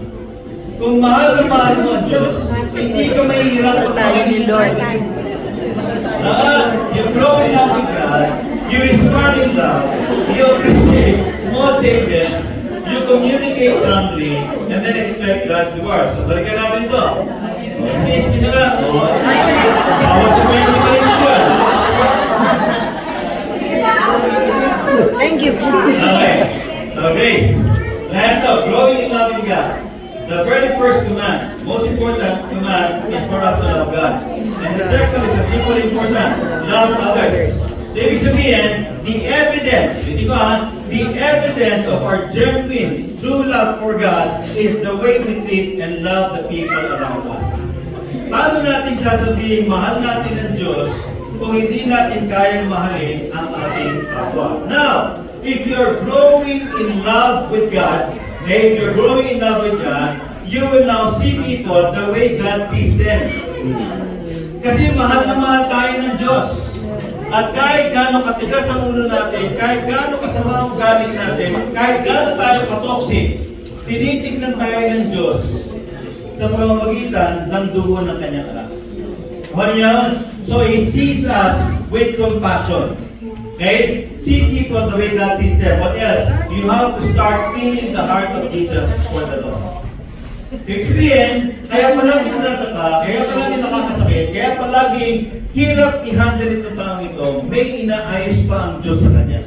Kung mahal na mahal mo ang Diyos, hindi ka mahihirapan mag-handle. You grow in love with God, you respond in love, you appreciate small changes, you communicate calmly, and then expect God's reward. So, balikan natin ito. Please, sino nga? Bawas sa mga minutes ko. Thank you. Okay. So, Grace. Lahat ito, growing in love with God. The very first command, most important command, is for us to love God. And the second is as equally important, love others. So, ibig sabihin, the evidence, hindi ba, the evidence of our genuine, true love for God is the way we treat and love the people around us. Paano natin sasabihin, mahal natin ang Diyos kung hindi natin kayang mahalin ang ating kapwa? Now, if you're growing in love with God, if you're growing in love with God, you will now see people the way God sees them. Kasi mahal na mahal tayo ng Diyos. At kahit gaano katigas ang ulo natin, kahit gaano kasama ang ugali natin, kahit gaano tayo katoxic, tinitignan tayo ng Diyos sa pamamagitan ng dugo ng kanyang anak. Ano yan? So He sees us with compassion. Okay? See people the way God sees them. What else? You have to start feeling the heart of Jesus for the lost. Experience, kaya palagi natatapa, kaya palagi nakakasakit, kaya palagi hirap i-handle itong taong ito, may inaayos pa ang Diyos sa kanya.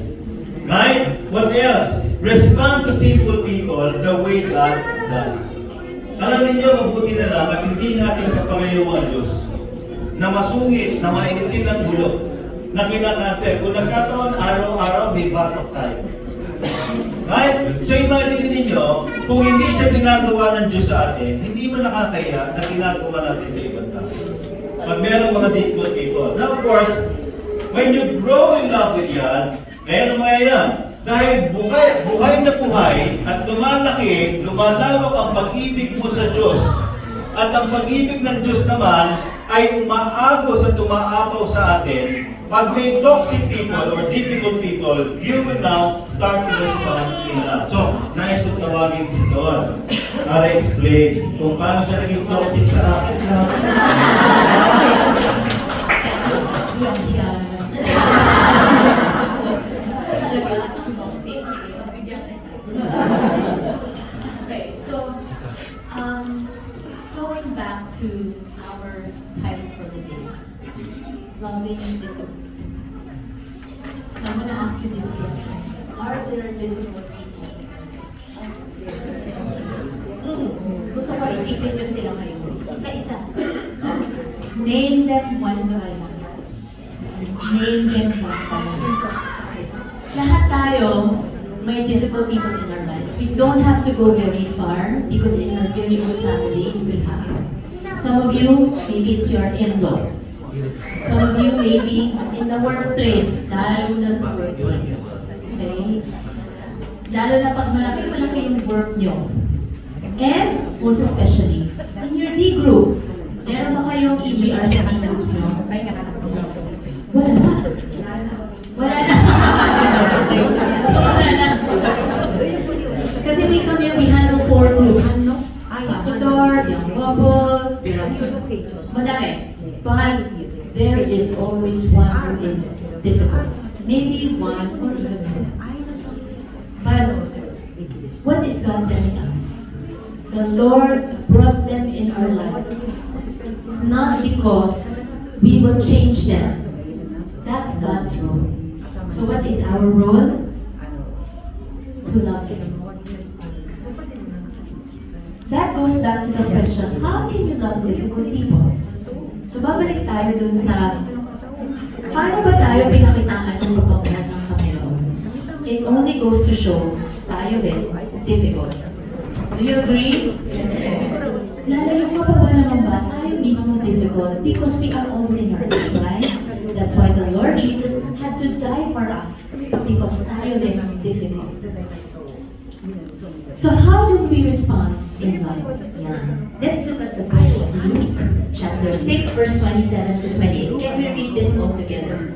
Right? What else? Respond to sinful people the way God does. Alam niyo, mabuti na lang at hindi natin kapalayo ang Diyos na masungit, na mainitin ng bulok, na kinakansel. Kung nagkataon, araw-araw may batok tayo. Right? So imagine ninyo, kung hindi siya ginagawa ng Diyos sa atin, hindi mo nakakaya na ginagawa natin sa ibang tao. Pag merong mga difficult people. Now of course, when you grow in love with God, meron mga yan. Dahil buhay na buhay at lumalaki, lumalawak ang pag-ibig mo sa Diyos. At ang pag-ibig ng Diyos naman ay umaagos at umaapaw sa atin. Pag may toxic people or difficult people, you will now start to respond in love. So, nais kong tawagin si Don para explain kung paano siya naging toxic sa akin. Okay, so going back to our title for the day, loving the I'm gonna ask you this question. Are there difficult people? Gusto ko isipin nyo sila ngayon. Isa-isa. Name them one by one. Name them one by one. Lahat tayo may difficult people in our lives. We don't have to go very far because in our very own family, it will happen. Some of you, maybe it's your in-laws. Some of you, maybe in the workplace, lalo na sa workplace. Okay? Lalo na pag malaki-malaki yung work nyo. And, most especially, in your D group. Meron ba kayong EGR sa D groups nyo? Wala na. Wala na. Wala na. Kasi we come here, we handle 4 groups. Pastors, young couples, madami. But there is always one who is difficult. Maybe one or even two. But what is God telling us? The Lord brought them in our lives. It's not because we will change them. That's God's role. So what is our role? To love Him. That goes back to the question, how can you love difficult people? So babalik tayo dun sa, paano ba tayo pinakitaan ng pagpapahal ng Panginoon? It only goes to show, tayo rin, difficult. Do you agree? Yes. Lalo yung kapaba naman ba, tayo mismo difficult because we are all sinners, right? That's why the Lord Jesus had to die for us because tayo rin ang difficult. So how do we respond in life? Yeah. Let's look at the book of Luke, chapter 6, verse 27 to 28. Can we read this all together?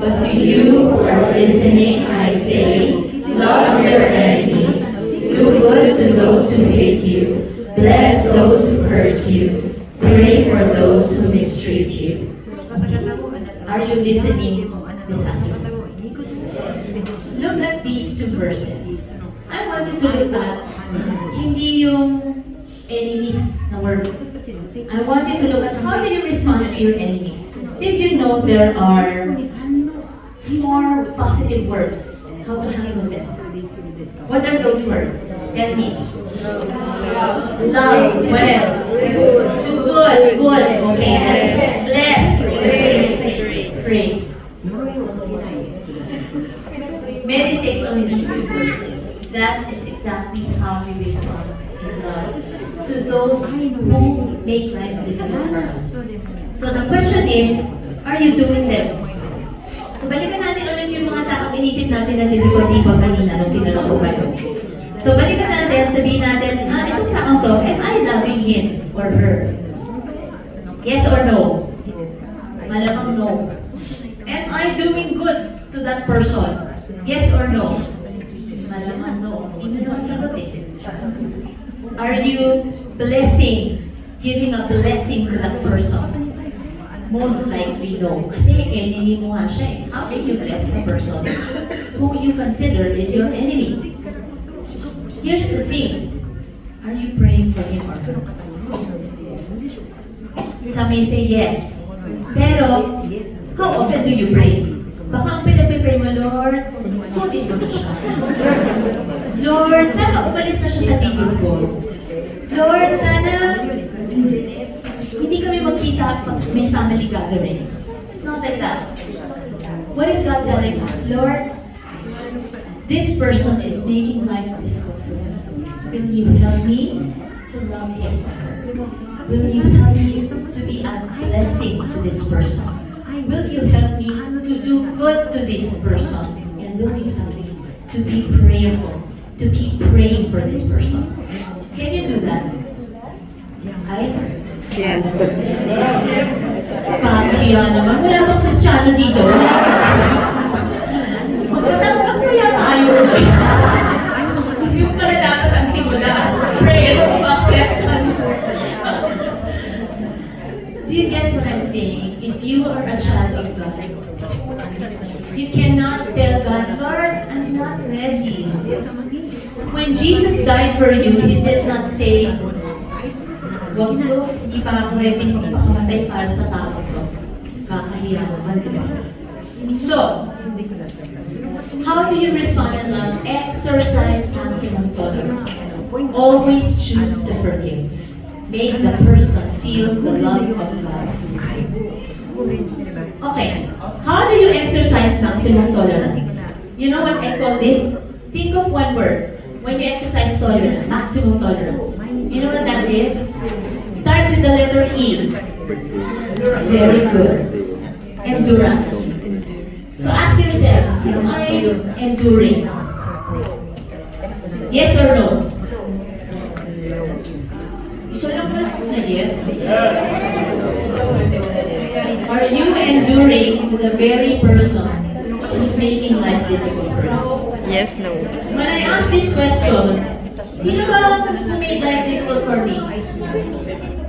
But to you who are listening, I say, love your enemies, do good to those who hate you, bless those who curse you, pray for those who mistreat you. Are you listening this afternoon? Look at these 2 verses. I want you to look at hindi yung enemies na word. I want you to look at how do you respond to your enemies. Did you know there are 4 positive words how to handle them? What are those words? Tell me. Love. What else? Do good. Good. Okay. Bless. Pray. Meditate on these 2 verses. That is exactly how we respond in love to those who make life difficult for us. So the question is, are you doing them? So balikan natin ulit yung mga taong inisip natin na difficult people kanina nung tinanong ko kayo. So balikan natin, sabihin natin, itong taong to, am I loving him or her? Yes or no? Malamang no. Am I doing good to that person? Yes or no? Malamang no. Hindi mo naman sagot eh. Are you blessing, giving a blessing to that person? Most likely no. Kasi enemy mo nga siya eh. How can you bless the person who you consider is your enemy? Here's the thing. Are you praying for him or her? Some may say yes. Pero, how often do you pray? Baka ang pinag-pray mo, Lord, kunin mo na siya. Lord, sana umalis na siya sa tingin ko. Lord, sana hindi kami magkita pag may family gathering. It's not like that. What is God telling us? Lord, this person is making life difficult for me. Will you help me to love him? Will you help me to be a blessing to this person? Will you help me to do good to this person? And will you help me to be prayerful, to keep praying for this person? Can you do that? Yeah. Kaya naman, wala bang Kristiyano dito? Magpatanggap kaya tayo. Yung pala dapat ang simula, prayer of acceptance. Do you get what I'm saying? If you are a child of God, you cannot tell God, Lord, I'm not ready. When Jesus died for you, He did not say, wag to, hindi pa ako ready magpakamatay para sa tao ko. Kakahiya naman, di ba? So, how do you respond in love? Exercise maximum tolerance. Always choose to forgive. Make the person feel the love of God. Okay, how do you exercise maximum tolerance? You know what I call this? Think of one word. When you exercise tolerance, maximum tolerance. You know what that is? Starts with the letter E. Very good. Endurance. So ask yourself, am I enduring? Yes or no? Gusto lang pala ko sa yes. Are you enduring to the very person who's making life difficult for you? Yes, no. When I ask this question, sino ba who made life difficult for me?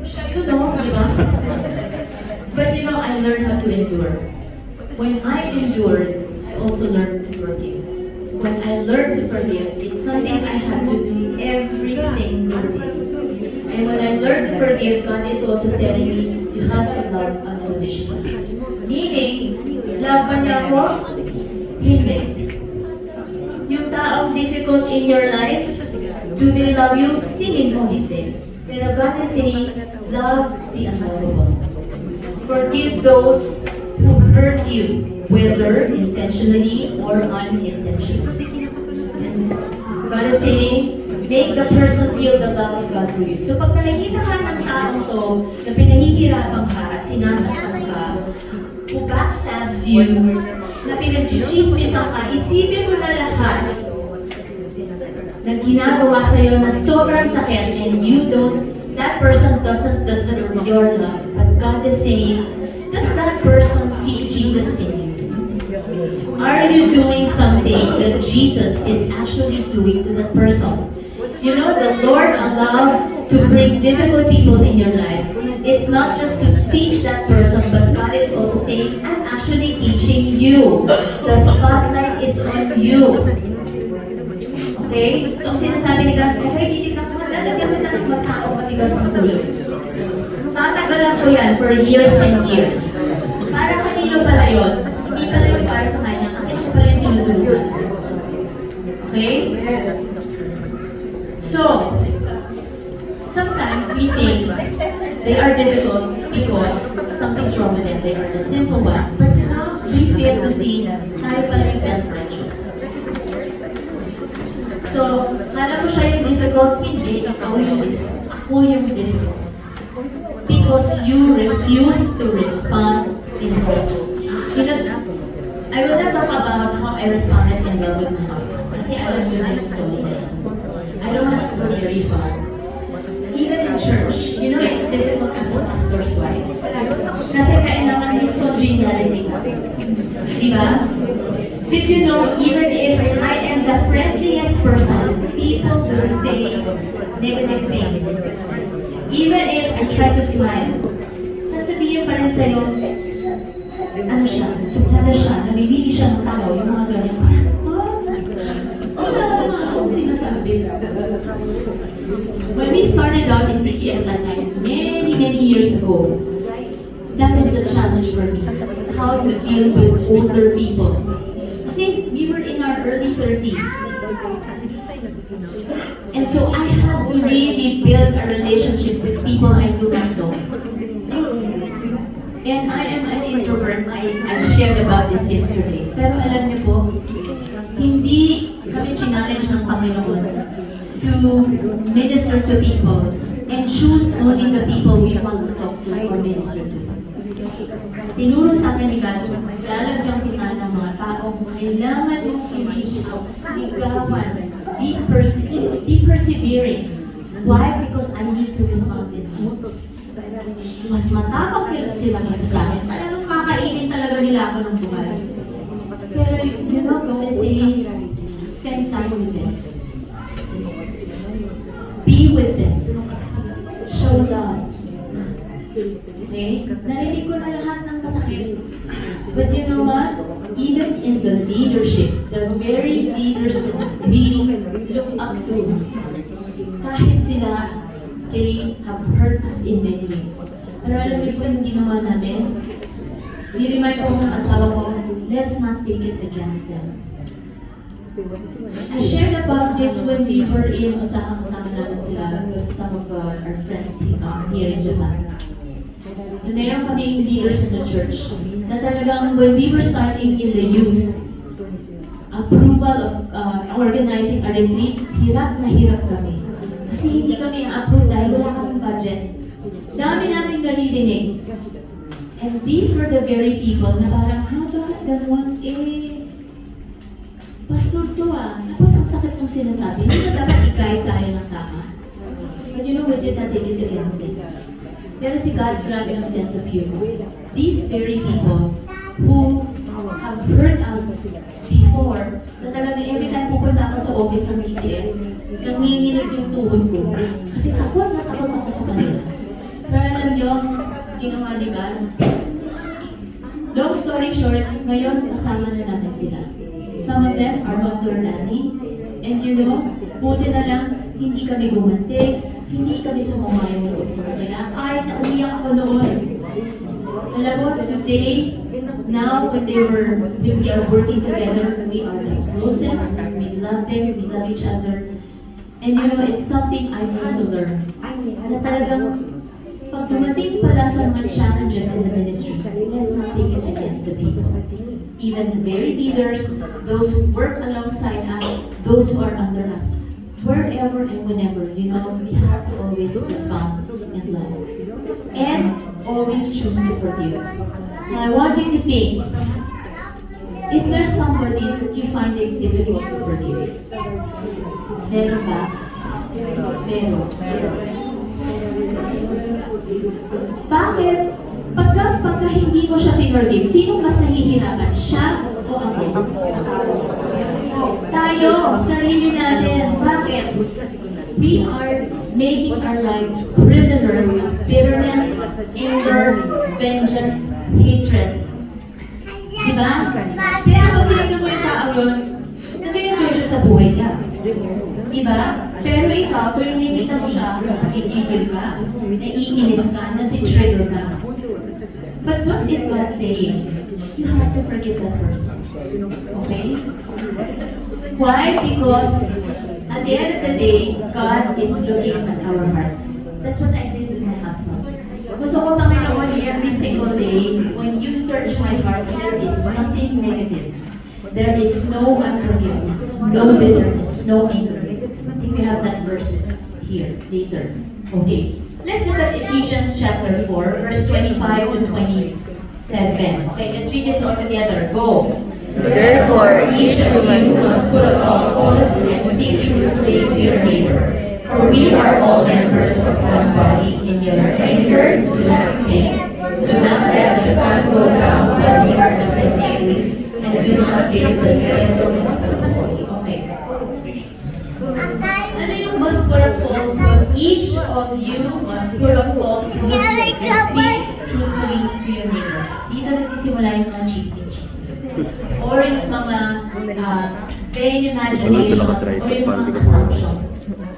Siya yun, no? Di ba? But you know, I learned how to endure. When I endured, I also learned to forgive. When I learned to forgive, it's something I had to do every single day. And when I learned to forgive, God is also telling me, you have to love unconditionally. Meaning, love ba niya ako? Hindi. Yung taong difficult in your life, do they love you? Tingin mo hindi. Pero God is saying, love the unlovable. Forgive those who hurt you, whether intentionally or unintentionally. And God is saying, make the person feel the love of God through you. So pag nakikita ka ng taong to na pinahihirapan ka at sinasaktan ka, who backstabs you, na pinag-chismisan ka, isipin mo na lahat na ginagawa sa'yo na sobrang sakit and you don't, that person doesn't deserve your love. But God is saying, does that person see Jesus in you? Are you doing something that Jesus is actually doing to that person? You know, the Lord allowed to bring difficult people in your life. It's not just to teach that person, but God is also saying, I'm actually teaching you. The spotlight is on you. Okay? So, ang sinasabi ni God, okay, titignan ko, lalagyan kita ng matao matigas ang ulo. Tatagalan ko yan for years and years. Para kanino pala yun? Hindi pala yun para sa kanya, kasi ako pala yung tinutulungan. Okay? So, sometimes we think they are difficult because something's wrong with them. They are the sinful ones. But now, we fail to see tayo pala yung self-righteous. So, kala mo siya yung difficult? Hindi, ikaw yung difficult. Ako yung difficult. Because you refuse to respond in hope. You know, I will not talk about how I responded in love with my husband. Kasi alam nyo na yung story na yan. I don't have to go very far. Even in church, you know, it's difficult as a pastor's wife. Kasi kailangan is congeniality ka. Diba? Did you know, even if I am the friendliest person, people will say negative things. Even if I try to smile, sasabihin pa rin sa'yo, ano siya, suplada siya, namimili siya ng tao, yung mga ganyan pa. Wala naman akong sinasabi. When we started out in CCF that time, many years ago, that was the challenge for me. How to deal with older people. Kasi we were in our early 30s. And so I had to really build a relationship with people I do not know. And I am an introvert. I shared about this yesterday. Pero alam niyo po, hindi kami challenge ng Panginoon to minister to people and choose only the people we want to talk to or minister to. Tinuro sa akin ni God, lalagyan kita ng mga taong kailangan mong i-reach out, ligawan, be persevering. Why? Because I need to respond in hope. Mas matapang sila kasi sa akin. Talagang kakainin talaga nila ako ng buhay. Pero you know, God is saying, spend time with them. Be with them. Show love. Okay? Narinig ko na lahat ng kasakit. But you know what? Even in the leadership, the very leaders that we look up to, kahit sila, they have hurt us in many ways. Pero alam niyo po yung ginawa namin? Niremind ko ng asawa ko, let's not take it against them. I shared about this when we were in Osaka, kasama namin sila with some of our friends here in Japan. Meron kaming leaders in the church na talagang when we were starting in the youth, approval of organizing a retreat, hirap na hirap kami. Kasi hindi kami approve dahil wala kaming budget. Dami namin naririnig. And these were the very people na parang, ha, bakit ganun? Pastor to tapos ang sakit kong sinasabi, hindi na dapat i-guide tayo ng tama. But you know, we did not take it against them. Pero si God, grabe ang sense of humor. These very people who have hurt us before, na talagang every time pupunta ako sa office ng CCF, nanginginig yung tuhod ko. Kasi takot na takot ako sa kanila. Pero alam niyo, ginawa ni God. Long story short, ngayon kasama na namin sila. Some of them are under nanny. And you know, buti na lang, hindi kami gumanti, hindi kami sumumayang loob sa kanila. Ay, naumiyak ako noon. Alam mo, today, now when we are working together, we are the closest, we love them, we love each other. And you know, it's something I also learned. Na talagang, pag dumating pala sa mga challenges in the ministry, let's not take it against the people. Even the very leaders, those who work alongside us, those who are under us, wherever and whenever, you know, we have to always respond in love. And always choose to forgive. Now I want you to think, is there somebody that you find it difficult to forgive? Meron ba? Meron. Bakit? Pagka hindi mo siya forgive, sino mas nahihirapan? Siya o ako? Tayo, sarili natin. Bakit? We are making our lives prisoners of bitterness, anger, vengeance, hatred. Diba? Pero kung tinignan mo yung tao yun, nag-enjoy siya sa buhay niya. Diba? Pero ikaw, tuwing nakikita mo siya, nagigigil ka, naiinis ka, nati-trigger ka. But what is God saying? You have to forgive that person. Okay? Why? Because at the end of the day, God is looking at our hearts. That's what I did with my husband. Gusto ko, Panginoon, every single day, when you search my heart, there is nothing negative. There is no unforgiveness, no bitterness, no anger. I think we have that verse here later. Okay. Let's look at Ephesians chapter 4, verse 25 to 27. Okay, let's read this all together. Go. Therefore, Each of you must put off falsehood and speak truthfully to your neighbor. For we are all members of one body. In your anger, do not sin. Do not let the sun go down while you are still angry, and do not give the devil a foothold. Okay. Ano yung must put off falsehood? Each of you must put off falsehood and speak truthfully to your neighbor. Dito nagsisimula yung mga chismis-chismis. Or yung mga vain imaginations, or yung mga assumptions.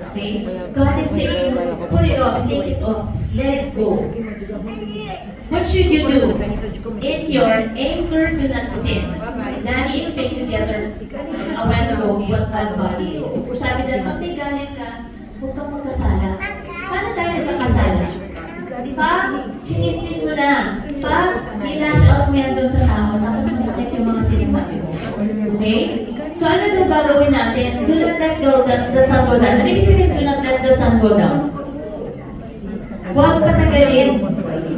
Okay? God is saying, put it off, take it off, let it go. What should you do? In your anger, do not sin. Daddy explained together a while ago what one body is. Sabi dyan, pag may galit ka, huwag kang magkasala. Paano tayo nagkakasala? Pag chinismis mo na, pag nilash out mo yan doon sa tao, tapos masakit yung mga sinasabi mo. Okay? So ano daw gagawin natin? Do not let the sun go down. Ano ibig sabihin, do not let the sun go down? Huwag patagalin.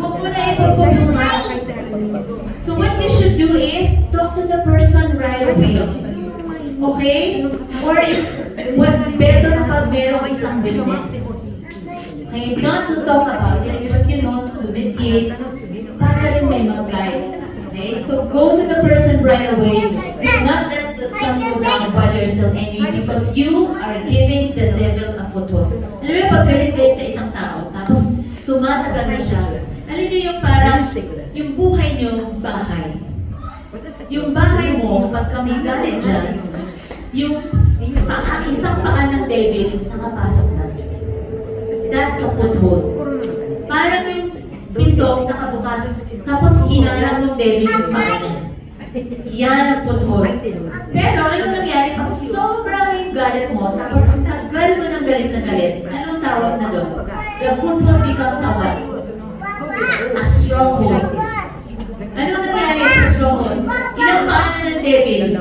Huwag mo na ipagpupunas. So what you should do is, talk to the person right away. Okay? Or if, what better pag merong isang witness. Okay? Not to talk about it, but you know, to mediate, para rin may mag-guide. Okay? So go to the person right away. Do not let the sun go down while you're still angry, because you are giving the devil a foothold. Ano yung pag galit kayo sa isang tao, tapos tumatagal na siya. Alin niyo yung parang, yung buhay niyo, bahay. Yung bahay mo, pag kami galit dyan, yung isang paa ng devil, nakapasok na. That's a foothold. Parang yung pinto nakabukas, tapos hinarang ng devil yung paa niya. Yan ang foothold. Pero ano nangyari pag sobrang yung galit mo, tapos ang tagal mo ng galit na galit, anong tawag na doon? The foothold becomes a what? A stronghold. Anong nangyari sa stronghold? Ilang paa na ng devil?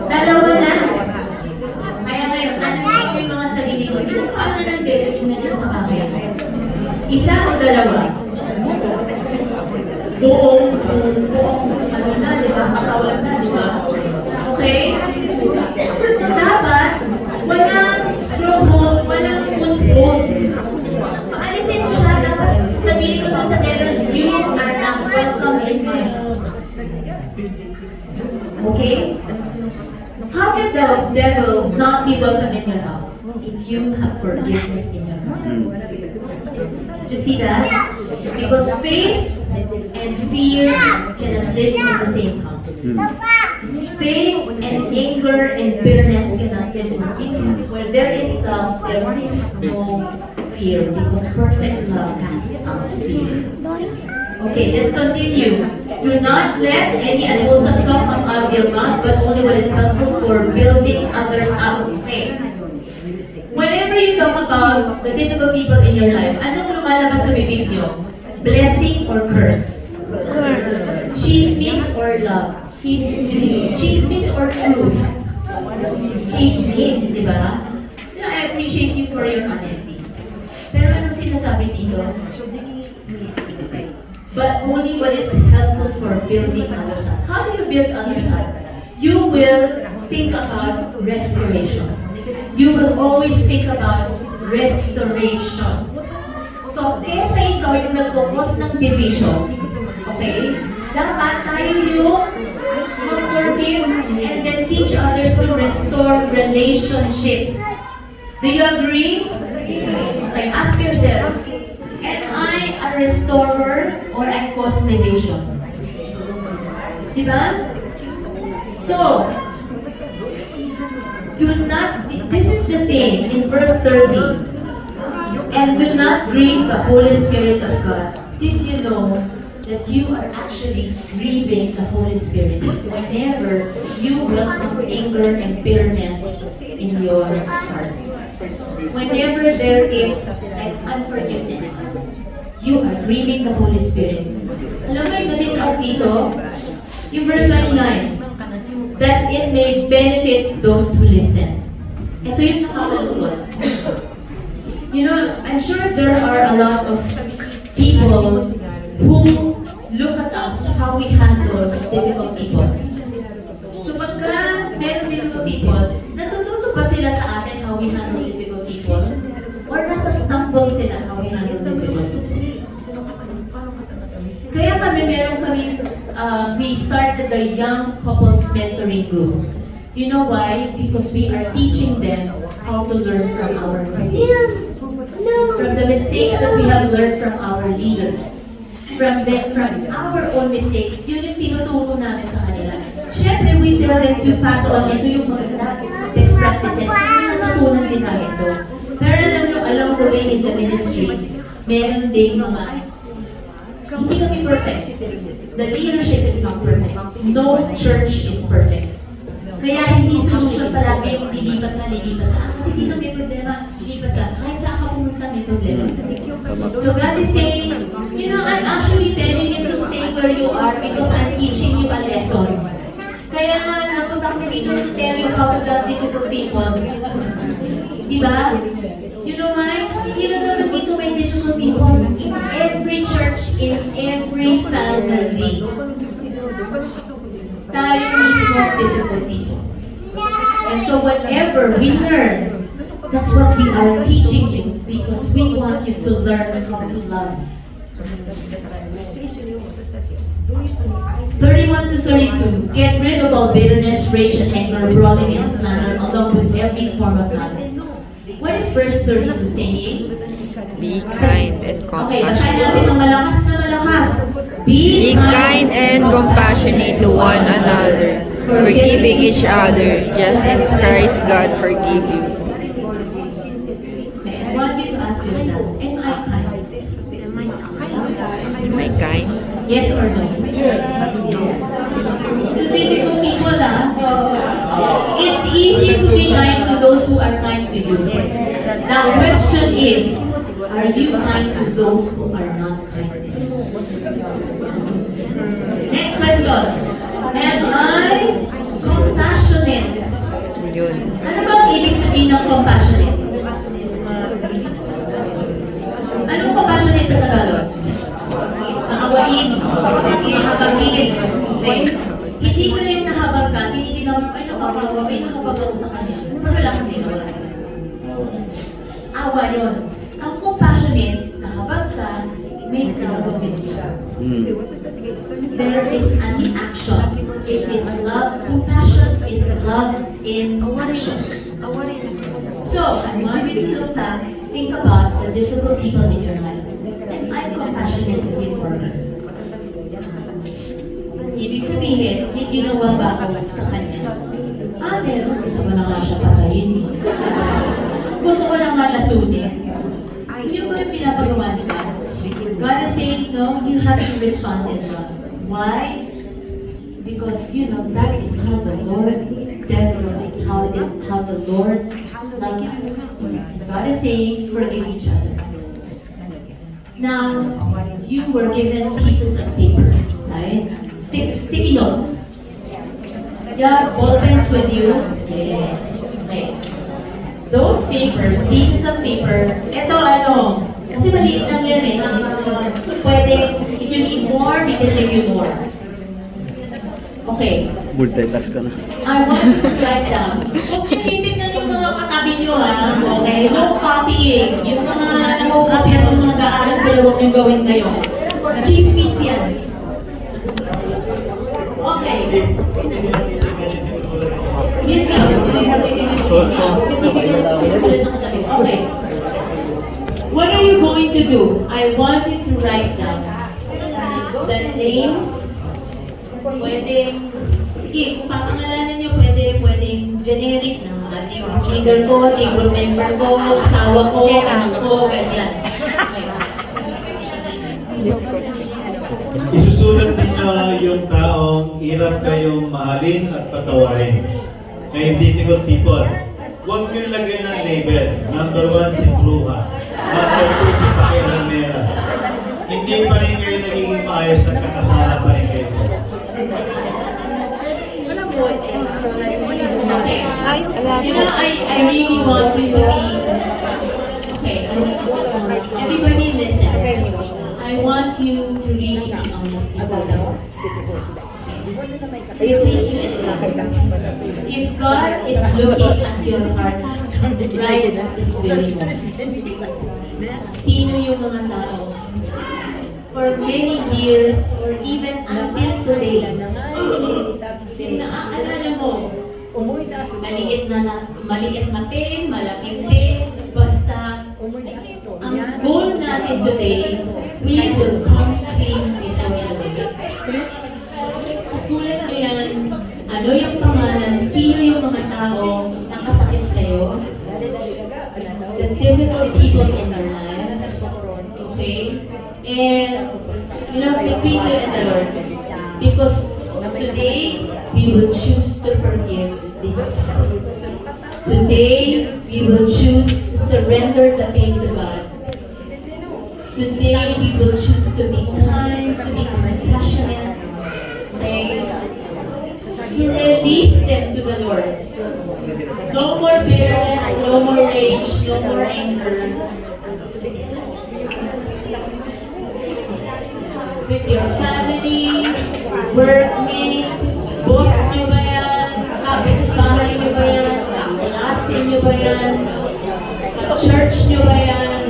Dalawa na. Kaya ngayon, ano yung mga sarili ko? Ilang paa na ng devil yung nandiyan sa bahay? Isa o dalawa? Buong, ano na, di ba? Katawan na, di ba? Okay? So, dapat, walang stronghold, walang foothold. Paalisin mo siya, dapat sabihin ko dun sa devil, you are not welcome in my house. Okay? How can the devil not be welcome in your house if you have forgiveness in your heart? Do you see that? Because faith and fear cannot live in the same house. Faith and anger and bitterness cannot live in the same house. Where there is love, there is no fear, because perfect love casts out fear. Okay, let's continue. Do not let any unwholesome talk come out of your mouths, but only what is helpful for building others up. Okay. Whenever you talk about the difficult people in your life, anong lumalabas sa bibig nyo? Blessing or curse? Chismis or love? Chismis or truth? Chismis, di ba? You know, I appreciate you for your honesty. Pero anong sinasabi dito? But only what is helpful for building others up. How do you build others up? You will think about restoration. You will always think about restoration. So, kesa ikaw yung nag-focus ng division, okay? Dapat tayo yung mag-forgive and then teach others to restore relationships. Do you agree? Okay, ask yourselves, am I a restorer or I cause division? Diba? So, do not, this is the thing in verse 13. And do not grieve the Holy Spirit of God. Did you know that you are actually grieving the Holy Spirit whenever you welcome anger and bitterness in your hearts? Whenever there is an unforgiveness, you are grieving the Holy Spirit. Alam mo yung na-miss out dito? Yung verse 29, that it may benefit those who listen. Ito yung nakakalungkot. You know, I'm sure there are a lot of people who look at us how we handle difficult people. So pagka meron difficult people, natututo ba sila sa atin how we handle difficult people? Or nasa stumble sila how we handle difficult people? Kaya we started the Young Couples Mentoring Group. You know why? Because we are teaching them how to learn from our mistakes. From the mistakes that we have learned from our leaders. From our own mistakes, yun yung tinuturo namin sa kanila. Siyempre, we tell them to pass on. Ito yung maganda best practices. Kasi natutunan din namin doon. Pero alam nyo, along the way in the ministry, meron din mga hindi kami perfect. The leadership is not perfect. No church is perfect. Kaya hindi solution palagi yung lilipat ka. Kasi dito may problema, lilipat ka. Kahit saan ka pumunta, may problema. So God is saying, you know, I'm actually telling you to stay where you are because I'm teaching you a lesson. Kaya nga, napunta kami dito to tell you how to love difficult people. Diba? You know why? Hindi lang naman dito may difficult people. In every church, in every family, tayo mismo difficult people. And so whatever we learn, that's what we are teaching you because we want you to learn how to love. 31 to 32, get rid of all bitterness, rage, and anger, brawling, and slander, along with every form of malice. What is verse 32 saying? Be kind and Okay, basahin compassionate. natin ng malakas na malakas. Be kind and compassionate to one another, forgiving each other, just as Christ God forgive you. Okay, I want you to ask yourselves, am I kind? Yes or no? To difficult people, it's easy to be kind to those who are kind to you. The question is, are you kind to those who are not kind to you? Next question. Am I compassionate? Yun. Ano bang ibig sabihin ng compassionate? Anong compassionate sa Tagalog? Nakawain, ihabagin. Okay? Hindi ko rin nahabag ka, tinitignan mo, ay nakakawa, may nakabag ako sa kanya. Pero wala kang ginawa. Awa yun. Ang compassionate, nahabag ka, may nagagawin ka. There is an action. It is love. Compassion is love in action. So, I want you to look back, think about the difficult people in your life. And I'm compassionate to him or her. Ibig sabihin, may ginawa ba ako sa kanya? Meron. Gusto ko na nga siya patayin. Gusto ko na nga lasunin. Yun ba yung pinapagawa ni God? God is saying, no, you have to respond in love. Why? Because, that is how the Lord is how the Lord likes us. God is saying, forgive each other. Now, you were given pieces of paper, right? Sticky notes. You have ball pens with you? Yes. Okay. Those papers, pieces of paper, ito kasi maliit lang yan eh. Pwede, if you need more, we can give you more. Okay. Multitask ka na. I want you to write down. Huwag niyo titignan yung mga katabi niyo okay? No copying. Yung mga nag-copy at yung mga nag-aaral sila, huwag niyo gawin kayo. Chismis yan. Okay. Yun lang. Okay. What are you going to do? I want you to write down the names. Pwedeng, sige, kung papangalanan nyo, pwedeng generic na ating leader ko, team member ko, asawa ko, anak ko, ganyan. Okay. Isusulat ninyo yung taong hirap kayong mahalin at patawarin. Kay difficult people. Huwag nyo lagyan ng label. Number 1, si Bruha. Number 2, si Pakialamera. Hindi pa rin kayo nagiging maayos at kakasala pa rin kayo. Okay. I really want you to be, okay, everybody listen. I want you to really be honest before the Lord. Between you and God. If God is looking at your hearts right at this very moment, sino yung mga tao for many years or even until today, naaalala mo, maliit na pen, malaking pen, basta ang goal natin today, we will come clean before the Lord. Sulat mo yan, ano yung pangalan, sino yung mga tao nakasakit sa'yo, the difficult people in your life, okay? And, between you and the Lord, because today, we will choose to forgive these people. Today, we will choose to surrender the pain to God. Today, we will choose to be kind, to be compassionate, okay? To release them to the Lord. No more bitterness, no more rage, no more anger. With your family, workmates, boss nyo ba yan? Kapitbahay nyo ba yan? Kaklase nyo ba yan? Church nyo ba yan?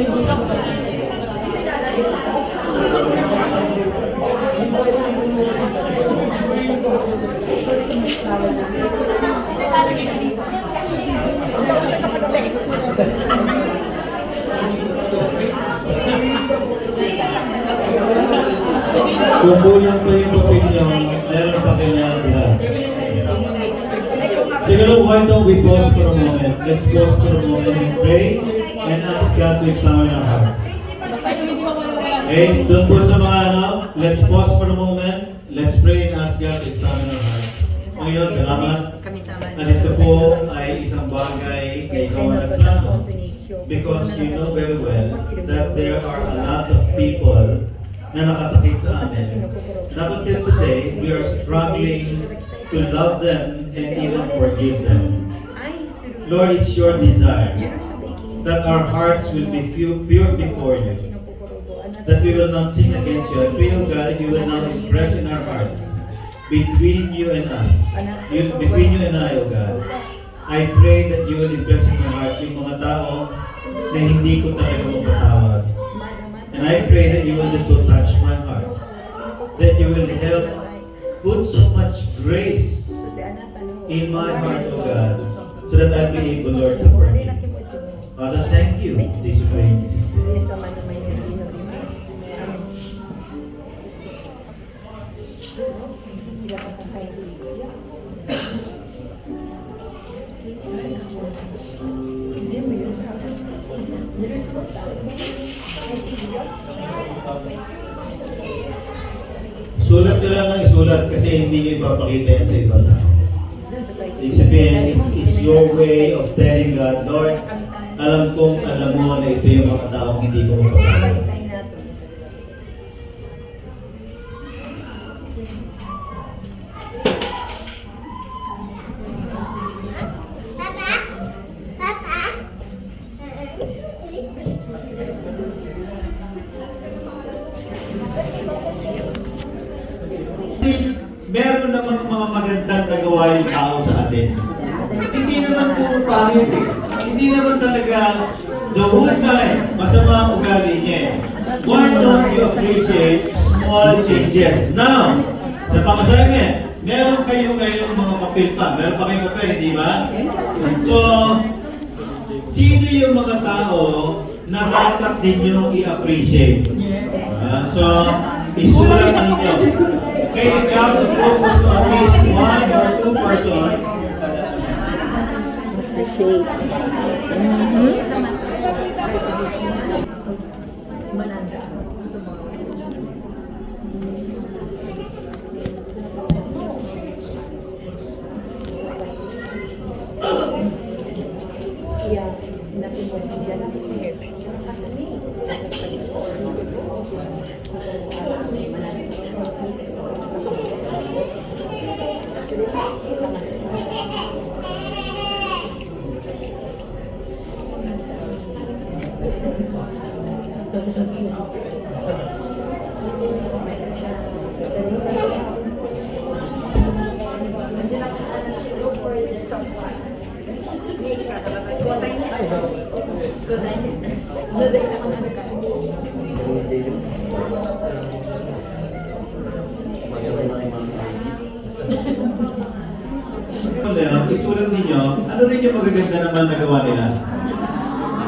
Kung kulang pa yung opinion, meron pa kanya tira. Siguro, why don't we pause for a moment? Let's pause for a moment and pray and ask God to examine our hearts. Okay? Doon po sa mga let's pause for a moment. Let's pray and ask God to examine our hearts. Panginoon, salamat. At ito po ay isang bagay na ikaw ang nagplano. Because you know very well that there are a lot of people na nakasakit sa amin. Not until today, we are struggling to love them and even forgive them. Lord, it's your desire that our hearts will be pure before you. That we will not sin against you. I pray, O God, that you will now impress in our hearts between you and us. Between you and I, O God. I pray that you will impress in my heart yung mga tao na hindi ko talaga mapatawad. And I pray that you will just so touch my heart. That you will help put so much grace in my heart, O God, so that I'll be able, Lord, to forgive. Father, thank you. This is great. Sulat nyo lang ng isulat kasi hindi nyo ipapakita yan sa ibang tao. Ibig sabihin, it's your way of telling God, Lord, alam mo na ito yung mga taong hindi ko mapapakita. Meron namang mga magandang nagawa yung tao sa atin. Hindi naman puro pangit eh. Hindi naman talaga the whole time masama ang ugali niya eh. Why don't you appreciate small changes? Now, sa pang-assignment, meron kayo ngayong mga papel pa. Meron pa kayong papel, hindi ba? So, sino yung mga tao na dapat ninyong i-appreciate? So, isulat ninyo. Okay, if you have to focus to at least one or two persons, Appreciate. isulat ninyo, ano rin yung magaganda naman nagawa nila?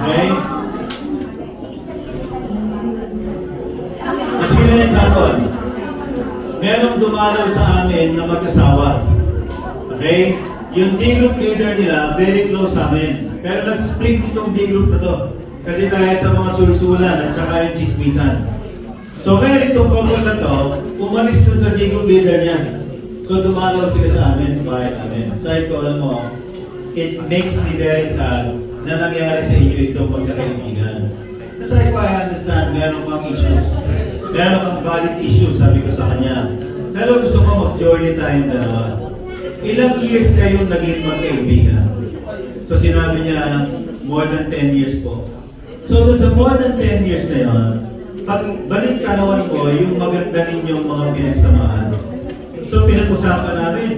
Okay? Let's give an example. Merong dumalaw sa amin na mag-asawa. Okay? Yung D-group leader nila, very close sa amin. Pero nag-split itong D-group na to. Kasi dahil sa mga sulsulan at saka yung chismisan. So kaya itong couple na to, umalis dun sa D-group leader niya. So dumalaw sila sa amin, sa bahay namin. So ito, alam mo, it makes me very sad na nangyari sa inyo itong pagkakaibigan. Kasi I understand, meron kang issues. Meron kang valid issues, sabi ko sa kanya. Pero gusto ko mag-journey tayong dalawa. Ilang years kayong naging magkaibigan? So sinabi niya, more than 10 years po. So dun sa more than 10 years na yun, pag balik tanawan ko yung maganda ninyong mga pinagsamahan. So pinag-usapan namin.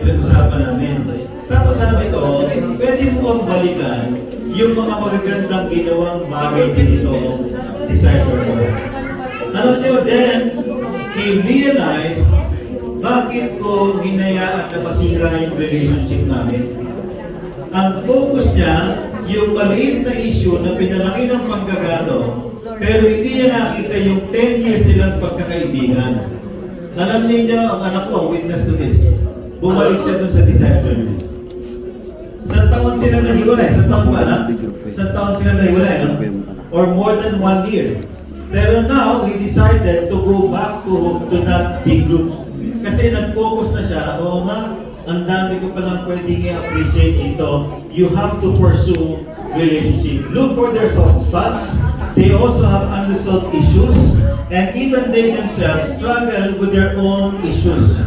Tapos sabi ko, pwede mo bang balikan yung mga magagandang ginawang bagay din ito decipher mo. Alam ko then, he realized bakit ko hinayaan na masira yung relationship namin. Ang focus niya, yung maliit na issue na pinalaki ng panggagano, pero hindi niya nakita yung 10 years silang pagkakaibigan. Alam niyo, ang anak ko, witness to this. Bumalik siya dun sa disciple niya. Isang taon sila nahiwalay. Isang taon ba na? Isang taon sila nahiwalay, no? Or more than 1 year. Pero now, he decided to go back to that big group. Kasi nag-focus na siya, oo nga, ang dami ko palang pwedeng i-appreciate dito. You have to pursue relationship. Look for their soft spots. They also have unresolved issues. And even they themselves struggle with their own issues.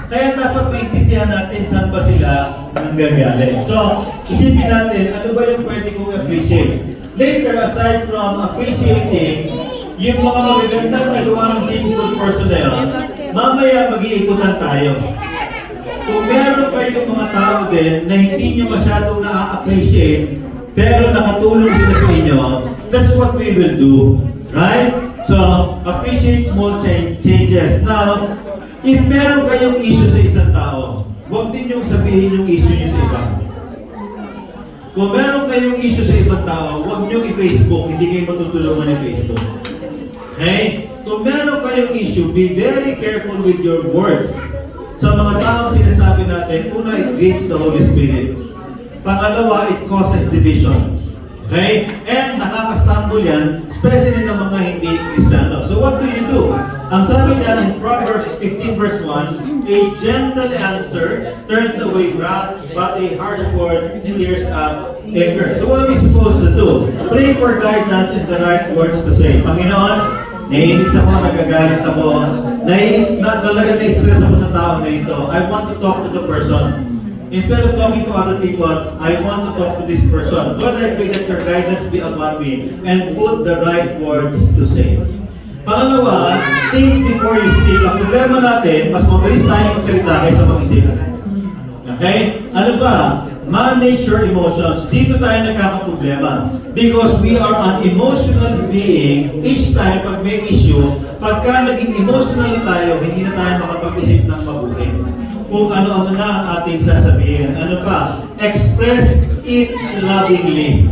Kaya dapat maintindihan natin saan ba sila nanggagaling. So, isipin natin, ano ba yung pwede kong appreciate? Later, aside from appreciating yung mga magagandang nagawa ng difficult person na yun, mamaya mag-iikutan tayo. Kung meron kayong mga tao din na hindi nyo masyadong na-appreciate, pero nakatulong sila sa inyo, that's what we will do. Right? So, appreciate small changes. Now, if meron kayong issue sa isang tao, huwag din yung sabihin yung issue nyo sa iba. Kung meron kayong issue sa ibang tao, huwag nyo i-Facebook, hindi kayo matutulungan ni Facebook. Okay? Kung meron kayong issue, be very careful with your words. Sa mga taong sinasabi natin, una, it grieves the Holy Spirit. Pangalawa, it causes division. Okay? And nakakastumble yan, especially ng mga hindi Kristiyano. So what do you do? Ang sabi niya in Proverbs 15 verse 1, a gentle answer turns away wrath, but a harsh word stirs up anger. So what are we supposed to do? Pray for guidance and the right words to say. Panginoon, naiinis ako, nagagalit ako, talaga na-stress ako sa tao na ito. I want to talk to the person. Instead of talking to other people, I want to talk to this person. Lord, I pray that your guidance be upon me and put the right words to say. Pangalawa, think before you speak. Ang problema natin, mas mabilis tayo magsalita kaysa mag-isip. Okay? Ano ba? Manage your emotions. Dito tayo nagkakaproblema. Because we are an emotional being. Each time, pag may issue, pagka naging emotional na tayo, hindi na tayo makapag-isip ng mabuti. Kung ano-ano na ang ating sasabihin. Ano pa? Express it lovingly.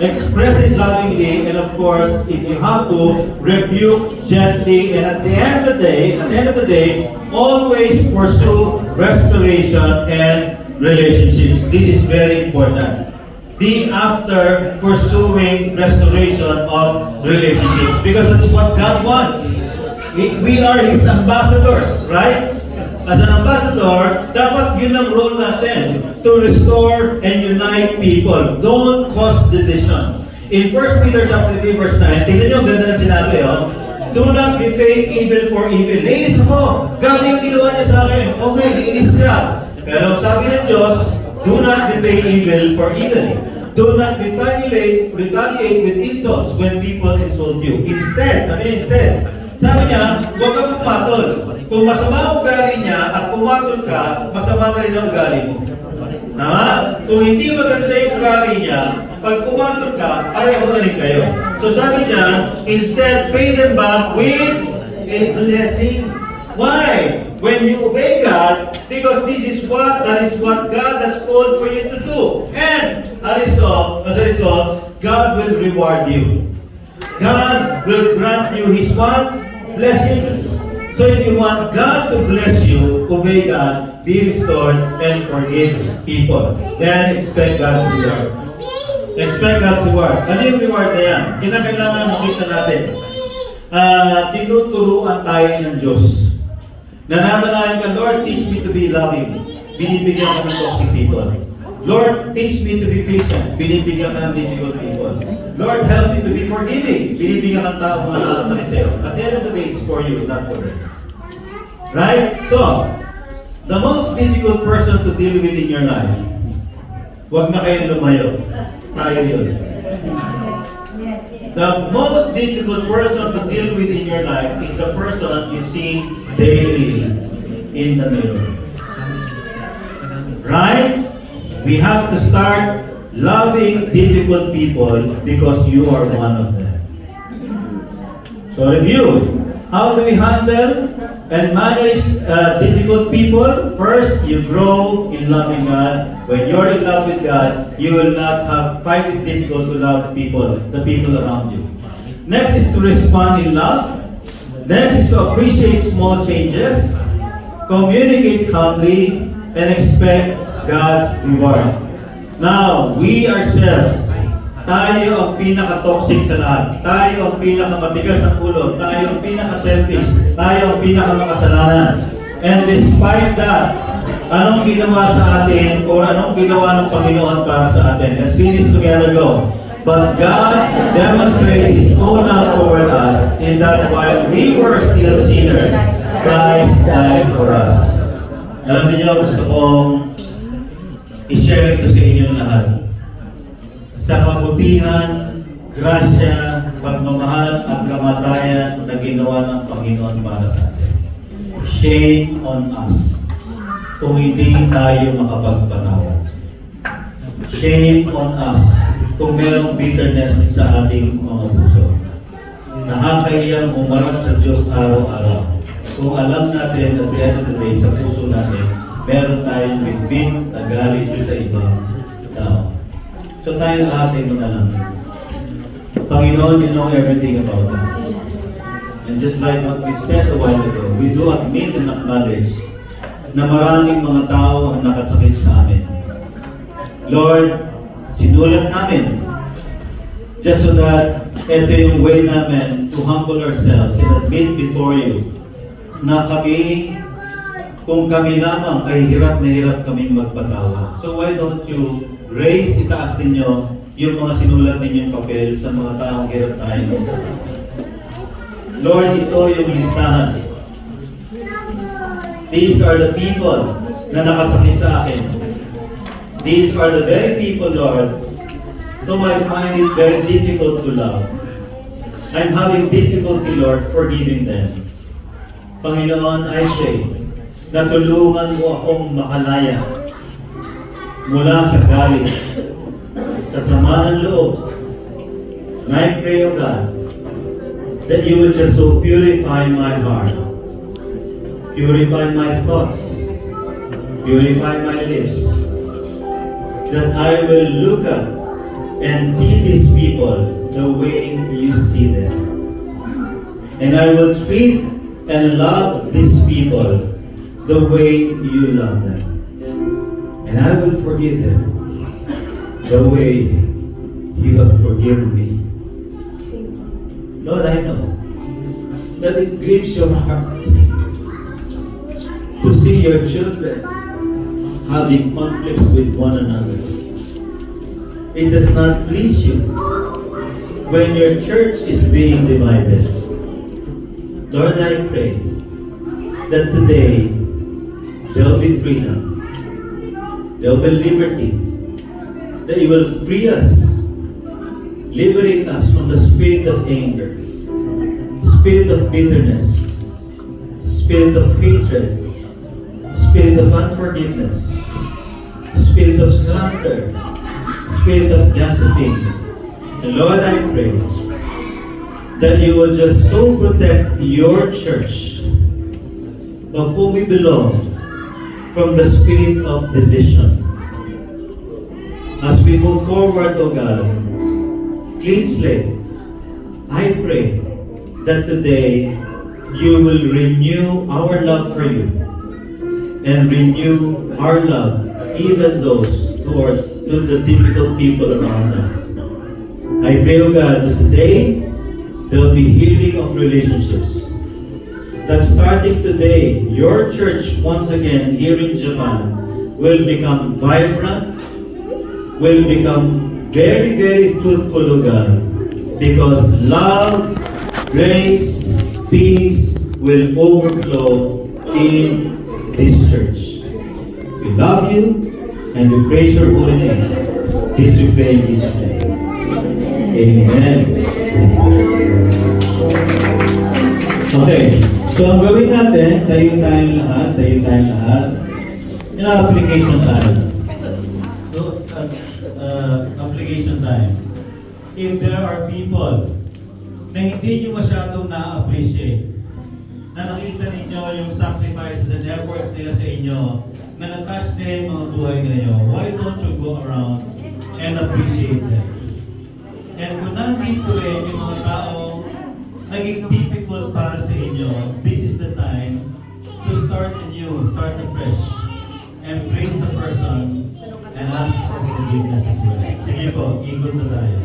Express it lovingly, and of course, if you have to, rebuke gently, and at the end of the day, always pursue restoration and relationships. This is very important. Be after pursuing restoration of relationships, because that's what God wants. We are His ambassadors, right? As an ambassador, dapat yun ang role natin, to restore and unite people. Don't cause division. In 1 Peter chapter 3 verse 9, tingnan nyo, ganda na sinabi, oh. Do not repay evil for evil. Nainis ako. Grabe yung ginawa niya sa akin. Okay, nainis siya. Pero sabi ng Diyos, do not repay evil for evil. Do not retaliate with insults when people insult you. Instead, sabi niya, huwag kang pumatol. Kung masama ang ugali niya at pumatol ka, masama na rin ang ugali mo. Tama? Kung hindi maganda yung ugali niya, pag pumatol ka, pareho na rin kayo. So sabi niya, instead, pay them back with a blessing. Why? When you obey God, because that is what God has called for you to do. And as a result, God will reward you. God will grant you His what? Blessings. So if you want God to bless you, obey God, be restored, and forgive people. Then expect God's reward. Expect God's reward. Ano yung reward na yan? Kinakailangan makita natin. Tinuturuan tayo ng Diyos. Nananalangin ka, Lord, teach me to be loving. Binibigyan ka ng toxic people. Lord, teach me to be patient. Binibigyan ka ng difficult people. Lord, help me to be forgiving. Binibigyan ka ng tao mga nakasakit sa'yo. At the end of the day, it's for you, not for them. Right? So, the most difficult person to deal with in your life, huwag na kayong lumayo. Tayo yun. The most difficult person to deal with in your life is the person you see daily in the mirror. Right? We have to start loving difficult people because you are one of them. So review. How do we handle and manage difficult people? First, you grow in loving God. When you're in love with God, you will not find it difficult to love people, the people around you. Next is to respond in love. Next is to appreciate small changes, communicate calmly, and expect God's reward. Now, we ourselves, Tayo ang pinaka-toxic sa lahat. Tayo ang pinaka-matigas sa ulo. Tayo ang pinaka-selfish. Tayo ang pinaka-makasalanan. And despite that, anong ginawa sa atin or anong ginawa ng Panginoon para sa atin? Let's read this together, go. But God demonstrates His own love toward us in that while we were still sinners, Christ died for us. Alam niyo, gusto kong i-share ito sa inyong lahat. Sa kabutihan, grasya, pagmamahal at kamatayan na ginawa ng Panginoon para sa atin. Shame on us kung hindi tayo makapagpatawad. Shame on us kung merong bitterness sa ating mga puso. Nakakahiyang umarap sa Diyos araw-araw. Kung alam natin at the end of the day, sa puso natin, meron tayong bigbing na galit sa ibang tao. So tayo ating manalangin. Panginoon, you know everything about us. And just like what we said a while ago, we do admit and acknowledge na maraming mga tao ang nakasakit sa amin. Lord, sinulat namin just so that ito yung way namin to humble ourselves and admit before you na kami, kung kami lamang ay hirap na hirap kaming magpatawad. So why don't you raise, itaas ninyo yung mga sinulat ninyong papel sa mga taong hirap tayo. Lord, ito yung listahan. These are the people na nakasakit sa akin. These are the very people, Lord, whom I find it very difficult to love. I'm having difficulty, Lord, forgiving them. Panginoon, I pray na tulungan mo akong makalaya mula sa galit, sa sama ng loob. And I pray, O God, that you would just so purify my heart, purify my thoughts, purify my lips, that I will look up and see these people the way you see them. And I will treat and love these people the way you love them. And I will forgive them the way you have forgiven me. Lord, I know that it grieves your heart to see your children having conflicts with one another. It does not please you when your church is being divided. Lord, I pray that today there will be freedom, there will be liberty, that you will free us, liberate us from the spirit of anger, spirit of bitterness, spirit of hatred, spirit of unforgiveness, spirit of slander, spirit of gossiping. And Lord, I pray that you will just so protect your church, of whom we belong, from the spirit of division. As we move forward, O God, clean slate, I pray that today you will renew our love for you and renew our love, even those to the difficult people around us. I pray, O God, that today there will be healing of relationships. That starting today, your church once again here in Japan will become vibrant, will become very, very fruitful, O God, because love, grace, peace will overflow in this church. We love you and we praise your holy name. This we pray in Jesus' name. Amen. Okay, so ang gawin natin, tayo tayong lahat. Yung application tayo. So, application time. If there are people na hindi nyo masyadong na-appreciate, na nakita ninyo yung sacrifices and efforts nila sa inyo, na na-touch nila yung mga buhay ninyo, why don't you go around and appreciate them? And kung nandito rin yung mga tao naging difficult para sa inyo, this is the time to start anew, start afresh, and praise the person and ask for forgiveness as well. Sige po, ikot na tayo.